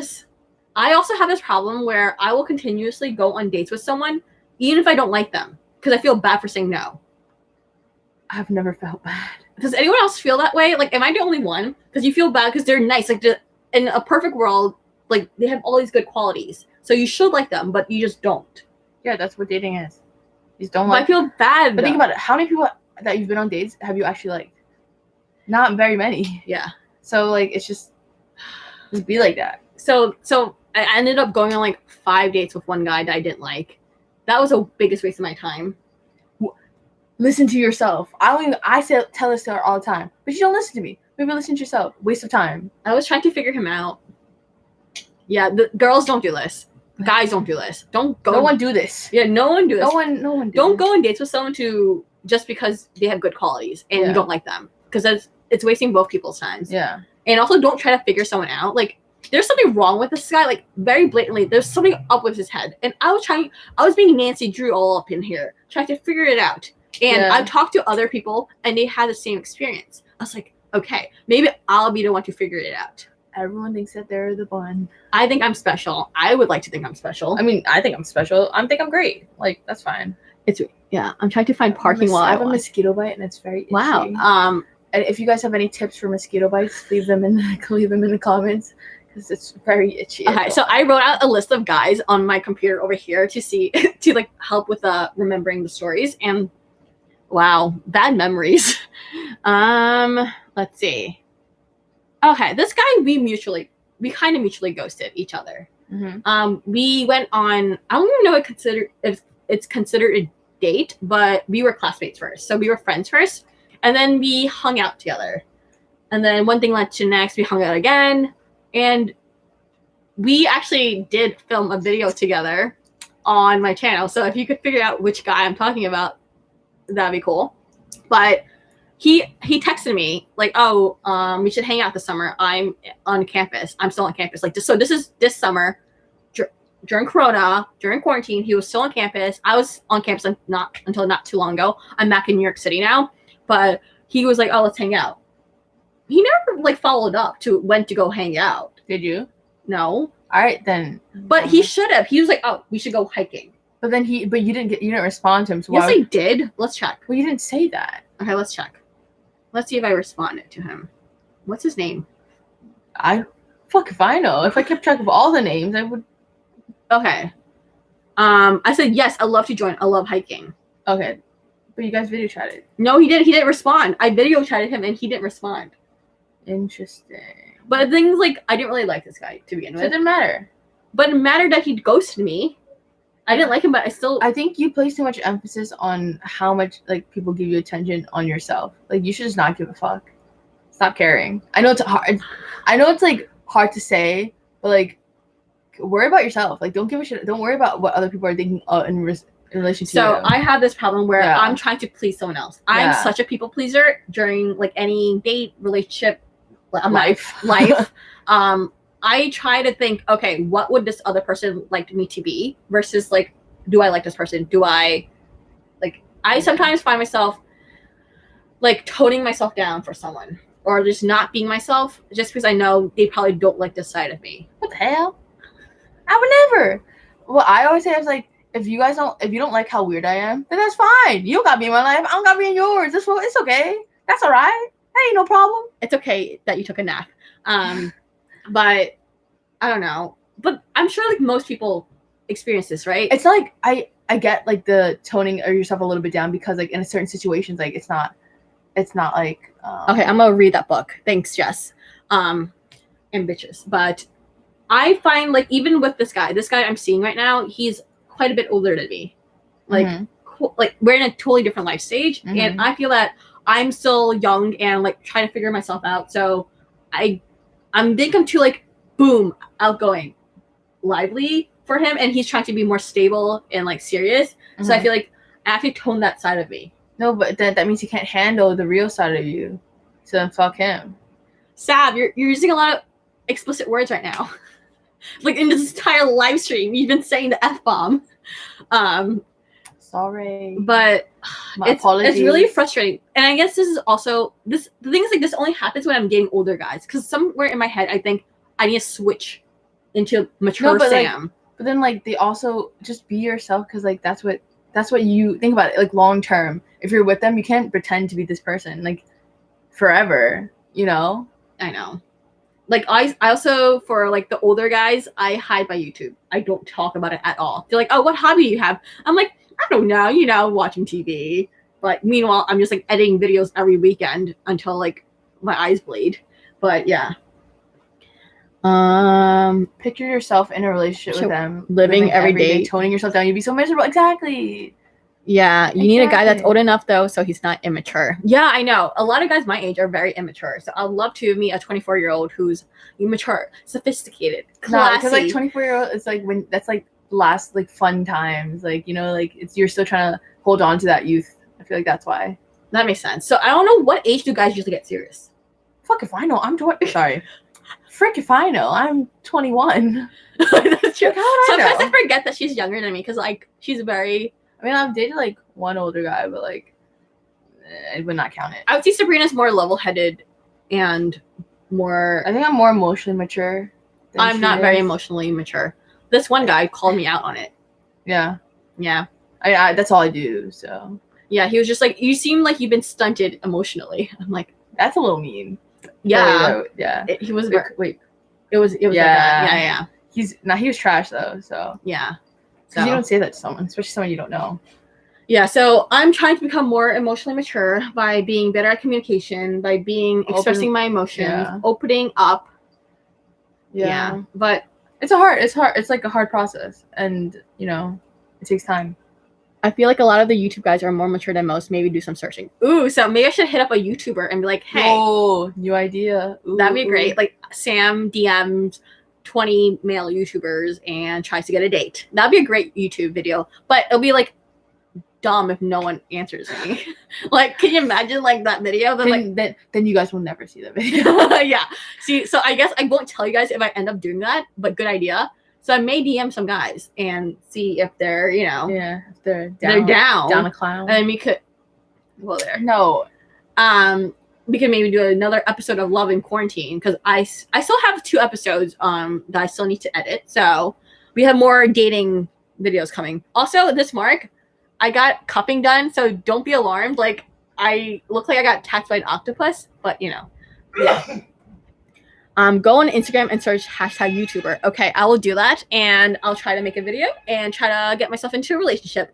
I also have this problem where I will continuously go on dates with someone, even if I don't like them, because I feel bad for saying no. I've never felt bad. Does anyone else feel that way? Like, am I the only one? Because you feel bad because they're nice. Like, in a perfect world, like, they have all these good qualities. So you should like them, but you just don't. Yeah, that's what dating is. You just don't like. I feel bad. But think about it. How many people that you've been on dates have you actually liked? Not very many. Yeah. So, like, it's just be like that. So I ended up going on, like, 5 dates with one guy that I didn't like. That was the biggest waste of my time. Listen to yourself. Tell this to her all the time, but you don't listen to me. Maybe listen to yourself. Waste of time. I was trying to figure him out. Yeah, the girls don't do this. Guys don't do this. Don't go. No one do this. Yeah, no one do this. No one. Don't go on dates with someone just because they have good qualities and you don't like them, because it's wasting both people's times. Yeah. And also, don't try to figure someone out. Like, there's something wrong with this guy. Like, very blatantly, there's something up with his head. And I was being Nancy Drew all up in here, trying to figure it out. And I've talked to other people, and they had the same experience. I was like, okay, maybe I'll be the one to figure it out. Everyone thinks that they're the one. I think I'm special. I would like to think I'm special. I mean, I think I'm special. I think I'm great. Like, that's fine. I'm trying to find parking while I have a mosquito bite, and it's very itchy. Wow. And if you guys have any tips for mosquito bites, leave them in the comments, because it's very itchy. Okay, so I wrote out a list of guys on my computer over here to like help with remembering the stories, and wow, bad memories. Let's see. Okay, this guy we kind of mutually ghosted each other. Mm-hmm. We went on, I don't even know if it's considered a date, but we were classmates first. So we were friends first, and then we hung out together. And then one thing led to next, we hung out again, and we actually did film a video together on my channel. So if you could figure out which guy I'm talking about, that'd be cool. But he texted me like, oh, we should hang out this summer. I'm on campus. I'm still on campus. Like, so this is this summer during Corona, during quarantine. He was still on campus. I was on campus until not too long ago. I'm back in New York City now. But he was like, oh, let's hang out. He never like followed up to when to go hang out. Did you? No. All right then. But he should have. He was like, oh, we should go hiking. But then you didn't respond to him. So yes, I did. Let's check. Well, you didn't say that. Okay, let's check. Let's see if I responded to him. What's his name? Fuck if I know. If I kept track of all the names, I would. Okay. I said yes. I love to join. I love hiking. Okay, but you guys video chatted. No, he didn't. He didn't respond. I video chatted him, and he didn't respond. Interesting. But things like I didn't really like this guy to begin with. So it didn't matter. But it mattered that he ghosted me. I didn't like him, but I think you place too much emphasis on how much like people give you attention on yourself. Like, you should just not give a fuck. Stop caring. I know it's hard. I know it's like hard to say, but like, worry about yourself. Like, don't give a shit. Don't worry about what other people are thinking in relation to you. So I have this problem where I'm trying to please someone else. I'm such a people pleaser during like any date, relationship, life. I try to think, okay, what would this other person like me to be versus like, do I like this person? Do I like, I sometimes find myself like toning myself down for someone or just not being myself just because I know they probably don't like this side of me. What the hell? I would never. What I always say is like, if you don't like how weird I am, then that's fine. You don't got me in my life. I don't got me in yours. It's okay. That's all right. That ain't no problem. It's okay that you took a nap. But I don't know. But I'm sure like most people experience this, right? It's like I get like the toning of yourself a little bit down because like in certain situations like it's not like okay, I'm gonna read that book. Thanks, Jess. Ambitious. But I find like even with this guy I'm seeing right now, he's quite a bit older than me. Like like we're in a totally different life stage, and I feel that I'm still young and like trying to figure myself out. So I think I'm too like boom outgoing, lively for him, and he's trying to be more stable and like serious. So I feel like I have to tone that side of me. No, but that means he can't handle the real side of you. So then fuck him. Sav, you're using a lot of explicit words right now. Like in this entire live stream, you've been saying the F-bomb. sorry. But My it's apologies. really frustrating. And I guess this is also the thing is like this only happens when I'm dating older guys. Because somewhere in my head I think I need to switch into mature Sam. But then like they also just be yourself, because like that's what you think about it, like long term. If you're with them, you can't pretend to be this person like forever, you know? I know. Like I also, for like the older guys, I hide my YouTube. I don't talk about it at all. They're like, oh, what hobby do you have? I'm like, I don't know, watching TV. But meanwhile, I'm just like editing videos every weekend until like my eyes bleed. But yeah. Picture yourself in a relationship with them, living every day, toning yourself down. You'd be so miserable. Exactly. Yeah, you need a guy that's old enough though, so he's not immature. Yeah, I know. A lot of guys my age are very immature. So I'd love to meet a 24-year-old who's mature, sophisticated, classy. Because like 24-year-old, it's like when that's like last like fun times. Like, like you're still trying to hold on to that youth. I feel like that's why. That makes sense. So I don't know, what age do guys usually get serious? Fuck if I know. I'm 20. Sorry. Frick if I know. I'm 21. That's true. Sometimes I forget that she's younger than me because like she's very. I mean, I've dated like one older guy, but like I would not count it. I would say Sabrina's more level-headed and more. I think I'm more emotionally mature. I'm not very emotionally mature. This one guy called me out on it. Yeah. Yeah. I that's all I do. So. Yeah, he was just like, you seem like you've been stunted emotionally. I'm like, that's a little mean. Yeah. Yeah. He was. Wait. It was. Yeah. He was trash though. So. Yeah. So you don't say that to someone, especially someone you don't know. Yeah, so I'm trying to become more emotionally mature by being better at communication, by expressing my emotions, opening up. Yeah. But it's hard. It's like a hard process, and it takes time. I feel like a lot of the YouTube guys are more mature than most. Maybe do some searching. Ooh, so maybe I should hit up a YouTuber and be like, hey. Oh, new idea. Ooh, that'd be great. Like Sam DMs 20 male YouTubers and tries to get a date. That'd be a great YouTube video, but it'll be like dumb if no one answers me. Like, can you imagine like that video? Then you guys will never see the video. Yeah. See, so I guess I won't tell you guys if I end up doing that, but good idea. So I may DM some guys and see if they're, if they're down a clown. And then we could, well, there. No. We could maybe do another episode of Love in Quarantine because I still have 2 episodes that I still need to edit. So we have more dating videos coming. Also, this Mark, I got cupping done, so don't be alarmed. Like, I look like I got attacked by an octopus, but yeah. Go on Instagram and search #YouTuber. Okay, I will do that, and I'll try to make a video and try to get myself into a relationship.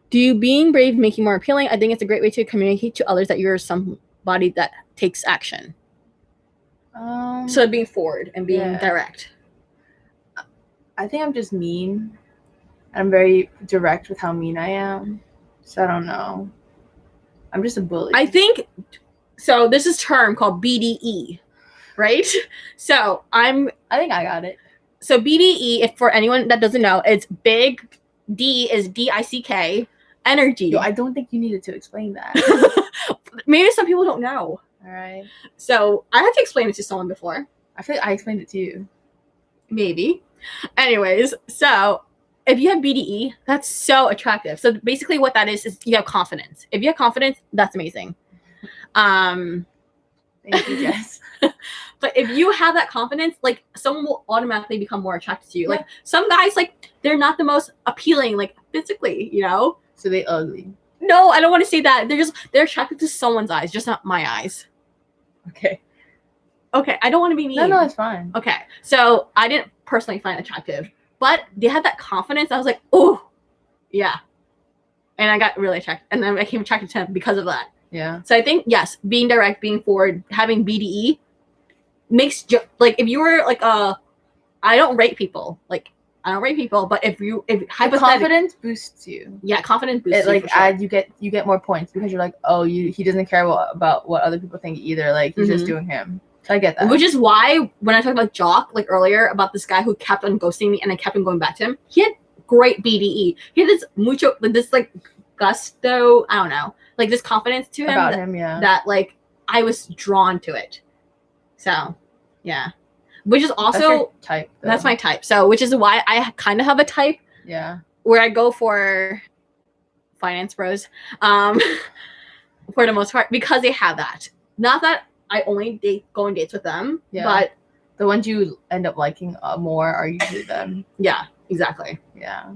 Do you being brave make you more appealing? I think it's a great way to communicate to others that you're somebody that takes action. So being forward and being direct. I think I'm just mean. I'm very direct with how mean I am. So I don't know. I'm just a bully. I think so. This is a term called BDE, right? So I think I got it. So BDE, if for anyone that doesn't know, it's big. D is DICK. Energy. Yo, I don't think you needed to explain that. Maybe some people don't know. All right. So I had to explain it to someone before. I feel like I explained it to you. Maybe. Anyways, so if you have BDE, that's so attractive. So basically what that is you have confidence. If you have confidence, that's amazing. Thank you, Jess. But if you have that confidence, like someone will automatically become more attracted to you. Like some guys, like they're not the most appealing, like physically, So they ugly. No, I don't want to say that. They're attracted to someone's eyes, just not my eyes. Okay, I don't want to be mean. No, it's fine. Okay, so I didn't personally find attractive, but they had that confidence. I was like, oh, yeah. And I got really attracted. And then I became attracted to him because of that. Yeah. So I think, yes, being direct, being forward, having BDE makes, like, if you were like, I don't rate people. Like, I don't rate people, but if confidence boosts you. Yeah, confidence boosts it, like, you. You get more points because you're like, oh, he doesn't care about what other people think either. Like, he's just doing him. So I get that. Which is why when I talked about Jock, like earlier, about this guy who kept on ghosting me and I kept on going back to him, he had great BDE. He had this like gusto, I don't know, like this confidence to him about him, yeah. That like I was drawn to it. So, yeah. Which is also that's your type. Though. That's my type. So, which is why I kind of have a type. Yeah. where I go for finance bros, for the most part, because they have that. Not that I only go on dates with them, but the ones you end up liking more are usually them. Yeah, exactly. Yeah.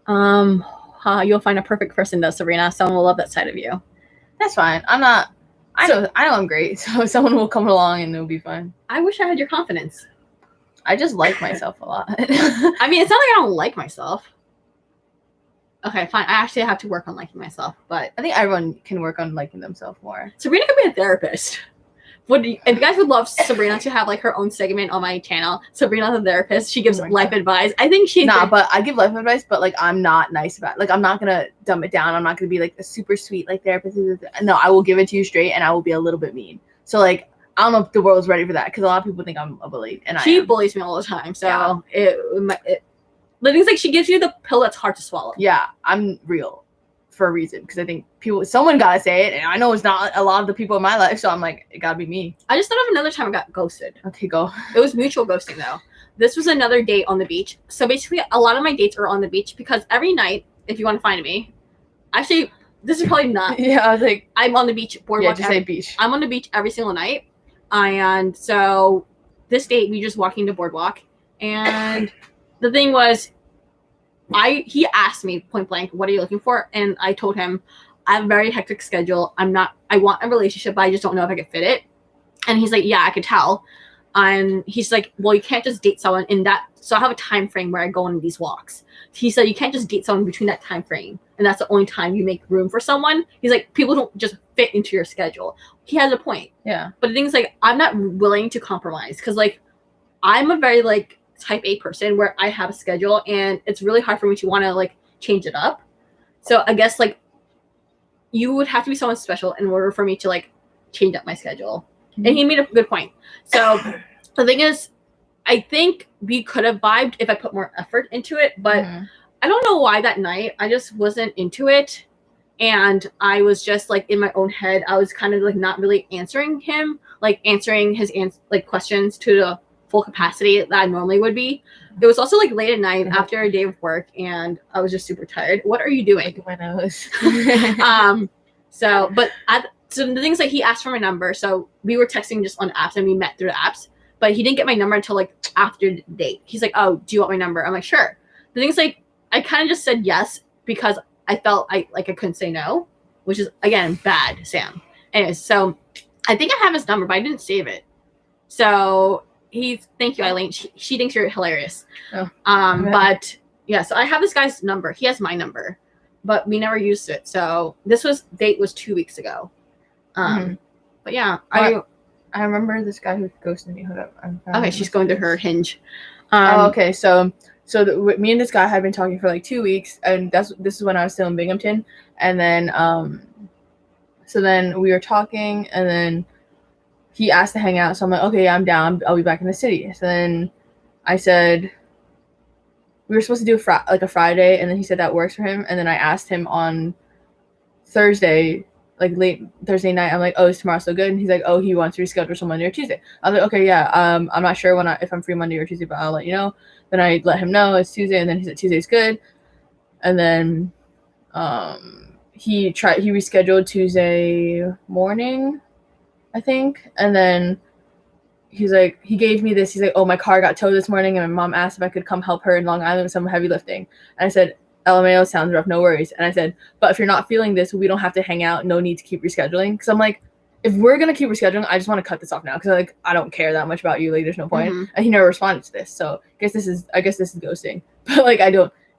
You'll find a perfect person though, Sabrina. Someone will love that side of you. That's fine. I know I'm great, so someone will come along and it'll be fine. I wish I had your confidence. I just like myself a lot. I mean, it's not like I don't like myself. Okay, fine. I actually have to work on liking myself, but I think everyone can work on liking themselves more. Sabrina could be a therapist. If you guys would love Sabrina to have like her own segment on my channel, Sabrina the therapist, she gives life advice. I think she's but I give life advice, but like I'm not nice about it. Like I'm not gonna dumb it down. I'm not gonna be like a super sweet like therapist. No, I will give it to you straight, and I will be a little bit mean. So like I don't know if the world's ready for that because a lot of people think I'm a bully, and she bullies me all the time. So the thing's like she gives you the pill that's hard to swallow. Yeah, I'm real for a reason because I think someone gotta say it, and I know it's not a lot of the people in my life, so I'm like, it gotta be me. I just thought of another time I got ghosted. Okay, go. It was mutual ghosting though. This was another date on the beach. So basically, a lot of my dates are on the beach because every night, if you want to find me, actually, this is probably not. Yeah, I was like, I'm on the beach boardwalk. Yeah, just say beach. I'm on the beach every single night, and so this date we just walking the boardwalk, and the thing was, he asked me point blank, what are you looking for? And I told him, I have a very hectic schedule. I want a relationship, but I just don't know if I could fit it. And he's like, yeah, I could tell. And he's like, well, you can't just date someone in that. So I have a time frame where I go on these walks. He said, you can't just date someone between that time frame. And that's the only time you make room for someone. He's like, people don't just fit into your schedule. He has a point. Yeah. But the thing is, like, I'm not willing to compromise because, like, I'm a very, like, type A person where I have a schedule and it's really hard for me to want to like change it up. So I guess like you would have to be someone special in order for me to like change up my schedule. Mm-hmm. And he made a good point. So the thing is, I think we could have vibed if I put more effort into it, but I don't know why that night I just wasn't into it. And I was just like in my own head. I was kind of like not really answering him, like answering his like questions to the full capacity that I normally would be. It was also like late at night after a day of work and I was just super tired. What are you doing? My nose. So the things like he asked for my number, so we were texting just on apps and we met through the apps, but he didn't get my number until like after the date. He's like, oh, do you want my number? I'm like, sure. The thing's like I kind of just said yes because I felt I couldn't say no, which is again bad, Sam. Anyways, so I think I have his number, but I didn't save it. So thank you, Eileen. She thinks you're hilarious. Oh, but yeah, so I have this guy's number. He has my number, but we never used it. So date was 2 weeks ago. But yeah, I remember this guy who ghosted me. Hold up. Okay, she's going to her Hinge. Okay, so me and this guy had been talking for like 2 weeks, and this is when I was still in Binghamton, and then so then we were talking, and then he asked to hang out, so I'm like, okay, yeah, I'm down. I'll be back in the city. So then I said we were supposed to do a Friday, and then he said that works for him. And then I asked him on Thursday, like late Thursday night, I'm like, oh, is tomorrow so good? And he's like, oh, he wants to reschedule till Monday or Tuesday. I was like, okay, yeah, I'm not sure if I'm free Monday or Tuesday, but I'll let you know. Then I let him know it's Tuesday, and then he said Tuesday's good. And then he rescheduled Tuesday morning, I think. And then he gave me this. He's like, oh, my car got towed this morning and my mom asked if I could come help her in Long Island with some heavy lifting. And I said, LMAO, sounds rough, no worries. And I said, but if you're not feeling this, we don't have to hang out. No need to keep rescheduling. Because I'm like, if we're going to keep rescheduling, I just want to cut this off now. Because I don't care that much about you. Like, there's no point. And he never responded to this. So I guess this is ghosting. But like,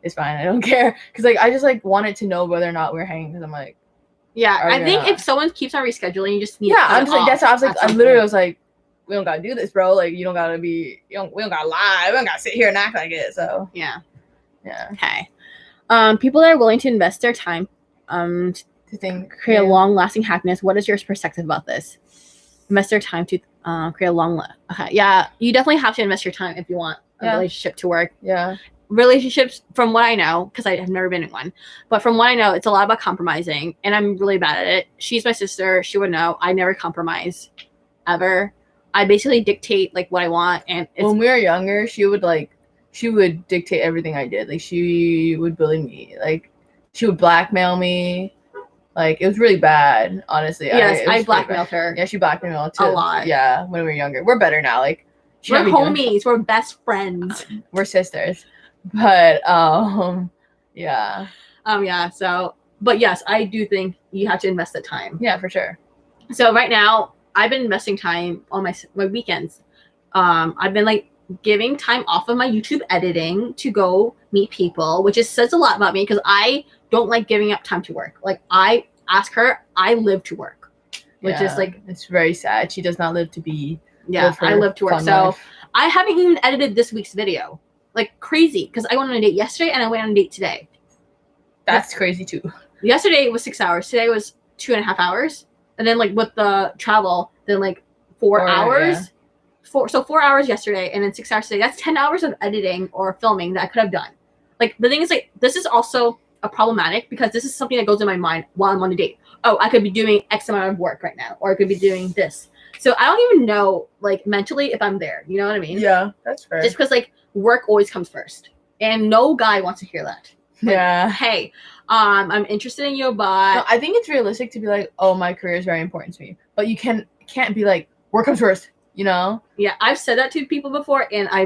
it's fine. I don't care. Because like, I just like wanted to know whether or not we're hanging. Because I'm like, yeah, I think if someone keeps on rescheduling, you just need to I'm just like, that's how I was like, I literally was like, we don't gotta do this, bro. Like, you don't gotta we don't gotta lie. We don't gotta sit here and act like it. So yeah. Okay. People that are willing to invest their time to create a long-lasting happiness. What is your perspective about this? Invest their time to create a okay. Yeah, you definitely have to invest your time if you want a relationship to work. Yeah. Relationships, from what I know, because I have never been in one, but from what I know, it's a lot about compromising, and I'm really bad at it. She's my sister. She would know. I never compromise, ever. I basically dictate like what I want, and when we were younger, she she would dictate everything I did. Like, she would bully me. Like, she would blackmail me. Like, it was really bad, honestly. Yes, I blackmailed her. Yeah, she blackmailed too. A lot. Yeah, when we were younger. We're better now. Like, we're homies. We're best friends. We're sisters. But, yeah. Yeah, so, but yes, I do think you have to invest the time. Yeah, for sure. So right now, I've been investing time on my weekends. I've been like giving time off of my YouTube editing to go meet people, which says a lot about me because I don't like giving up time to work. Like, I ask her, I live to work, which is like, it's very sad. She does not live to be. Yeah, I live to work. So life. I haven't even edited this week's video. Like, crazy, because I went on a date yesterday and I went on a date today. That's crazy too. Yesterday was 6 hours. Today was 2.5 hours. And then, like, with the travel, then, like, 4 hours. Yeah. 4 hours yesterday, and then 6 hours today. That's 10 hours of editing or filming that I could have done. Like, the thing is, like, this is also a problematic because this is something that goes in my mind while I'm on a date. Oh, I could be doing X amount of work right now, or I could be doing this. So I don't even know, like, mentally if I'm there. You know what I mean? Yeah, that's fair. Just because, like, work always comes first. And no guy wants to hear that. Like, yeah. Hey, I'm interested in you, but... No, I think it's realistic to be like, oh, my career is very important to me. But you can't be like, work comes first, you know? Yeah, I've said that to people before, and I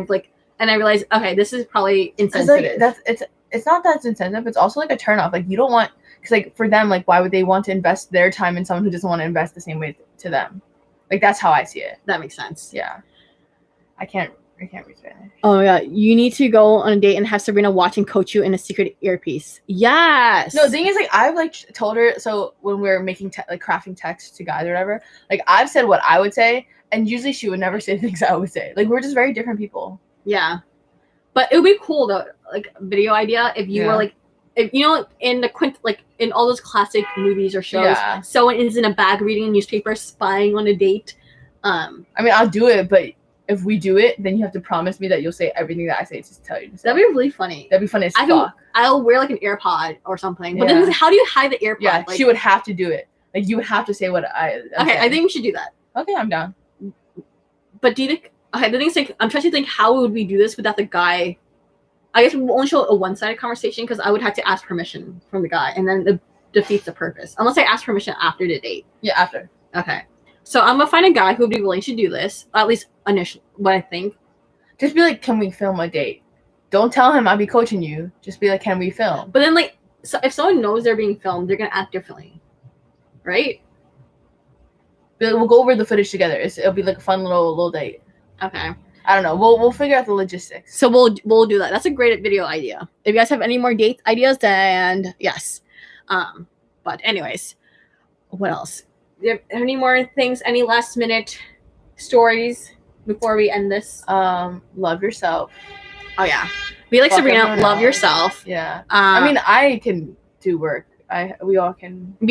realized, okay, this is probably insensitive. Like, it's not that it's insensitive. It's also, like, a turnoff. Like, you don't want... Because, like, for them, like, why would they want to invest their time in someone who doesn't want to invest the same way to them? Like, that's how I see it. That makes sense. Yeah. I can't read Spanish. Oh, yeah. You need to go on a date and have Sabrina watch and coach you in a secret earpiece. Yes. No, the thing is, like, I've, like, told her, so when we're making, like, crafting text to guys or whatever, like, I've said what I would say, and usually she would never say things I would say. Like, we're just very different people. Yeah. But it would be cool, though, like, video idea, if you were, like, if, you know, in in all those classic movies or shows, someone is in a bag reading a newspaper, spying on a date. I mean, I'll do it, but if we do it, then you have to promise me that you'll say everything that I say to tell you to say. That'd be really funny. That'd be funny as fuck. I'll wear, like, an AirPod or something. But then how do you hide the AirPod? Yeah, like, she would have to do it. Like, you would have to say what I'm okay, saying. I think we should do that. Okay, I'm down. But do you think... Okay, the thing is, like, I'm trying to think, how would we do this without the guy... I guess we'll only show a one-sided conversation because I would have to ask permission from the guy, and then it defeats the purpose. Unless I ask permission after the date. Yeah, after. Okay. So I'm going to find a guy who would be willing to do this, at least initially, what I think. Just be like, can we film a date? Don't tell him I'll be coaching you. Just be like, can we film? But then, like, so if someone knows they're being filmed, they're going to act differently. Right? We'll go over the footage together. It'll be like a fun little date. Okay. I don't know. We'll figure out the logistics. So we'll do that. That's a great video idea. If you guys have any more date ideas, then yes. But anyways, what else? Do you have any more things? Any last minute stories before we end this? Love yourself. Oh yeah. Be like Sabrina. Love yourself. Yeah. I mean, I can do work. We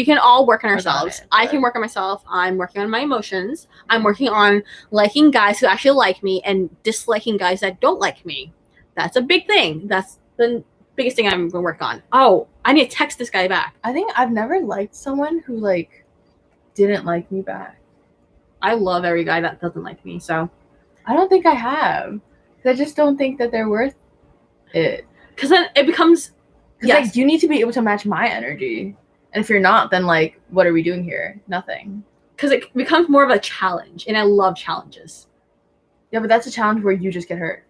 can all work on ourselves. I can work on myself. I'm working on my emotions. I'm working on liking guys who actually like me and disliking guys that don't like me. That's a big thing. That's the biggest thing I'm gonna work on. Oh, I need to text this guy back. I think I've never liked someone who, like, didn't like me back. I love every guy that doesn't like me, so I don't think I have. I just don't think that they're worth it. Because then it becomes... Because, like, you need to be able to match my energy. And if you're not, then, like, what are we doing here? Nothing. Because it becomes more of a challenge, and I love challenges. Yeah, but that's a challenge where you just get hurt.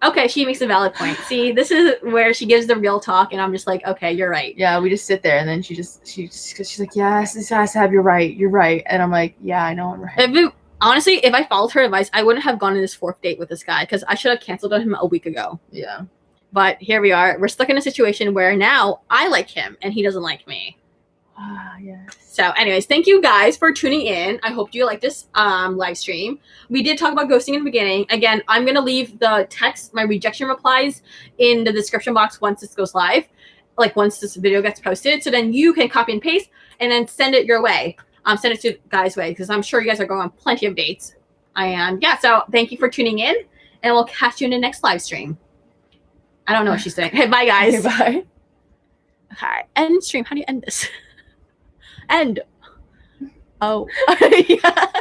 Okay, she makes a valid point. See, this is where she gives the real talk, and I'm just like, okay, you're right. Yeah, we just sit there, and then she's like, yes, Sab, you're right. And I'm like, yeah, I know I'm right. Honestly, if I followed her advice, I wouldn't have gone on this 4th date with this guy, because I should have canceled on him a week ago. Yeah. But here we are. We're stuck in a situation where now I like him and he doesn't like me. Yes. So anyways, thank you guys for tuning in. I hope you like this live stream. We did talk about ghosting in the beginning. Again, I'm going to leave the text, my rejection replies, in the description box once this goes live. Like, once this video gets posted. So then you can copy and paste and then send it your way. Send it to guys' way, because I'm sure you guys are going on plenty of dates. So thank you for tuning in, and we'll catch you in the next live stream. I don't know what she's saying. Hey, bye, guys. Okay, bye. Okay, end stream. How do you end this? End. Oh. Yeah.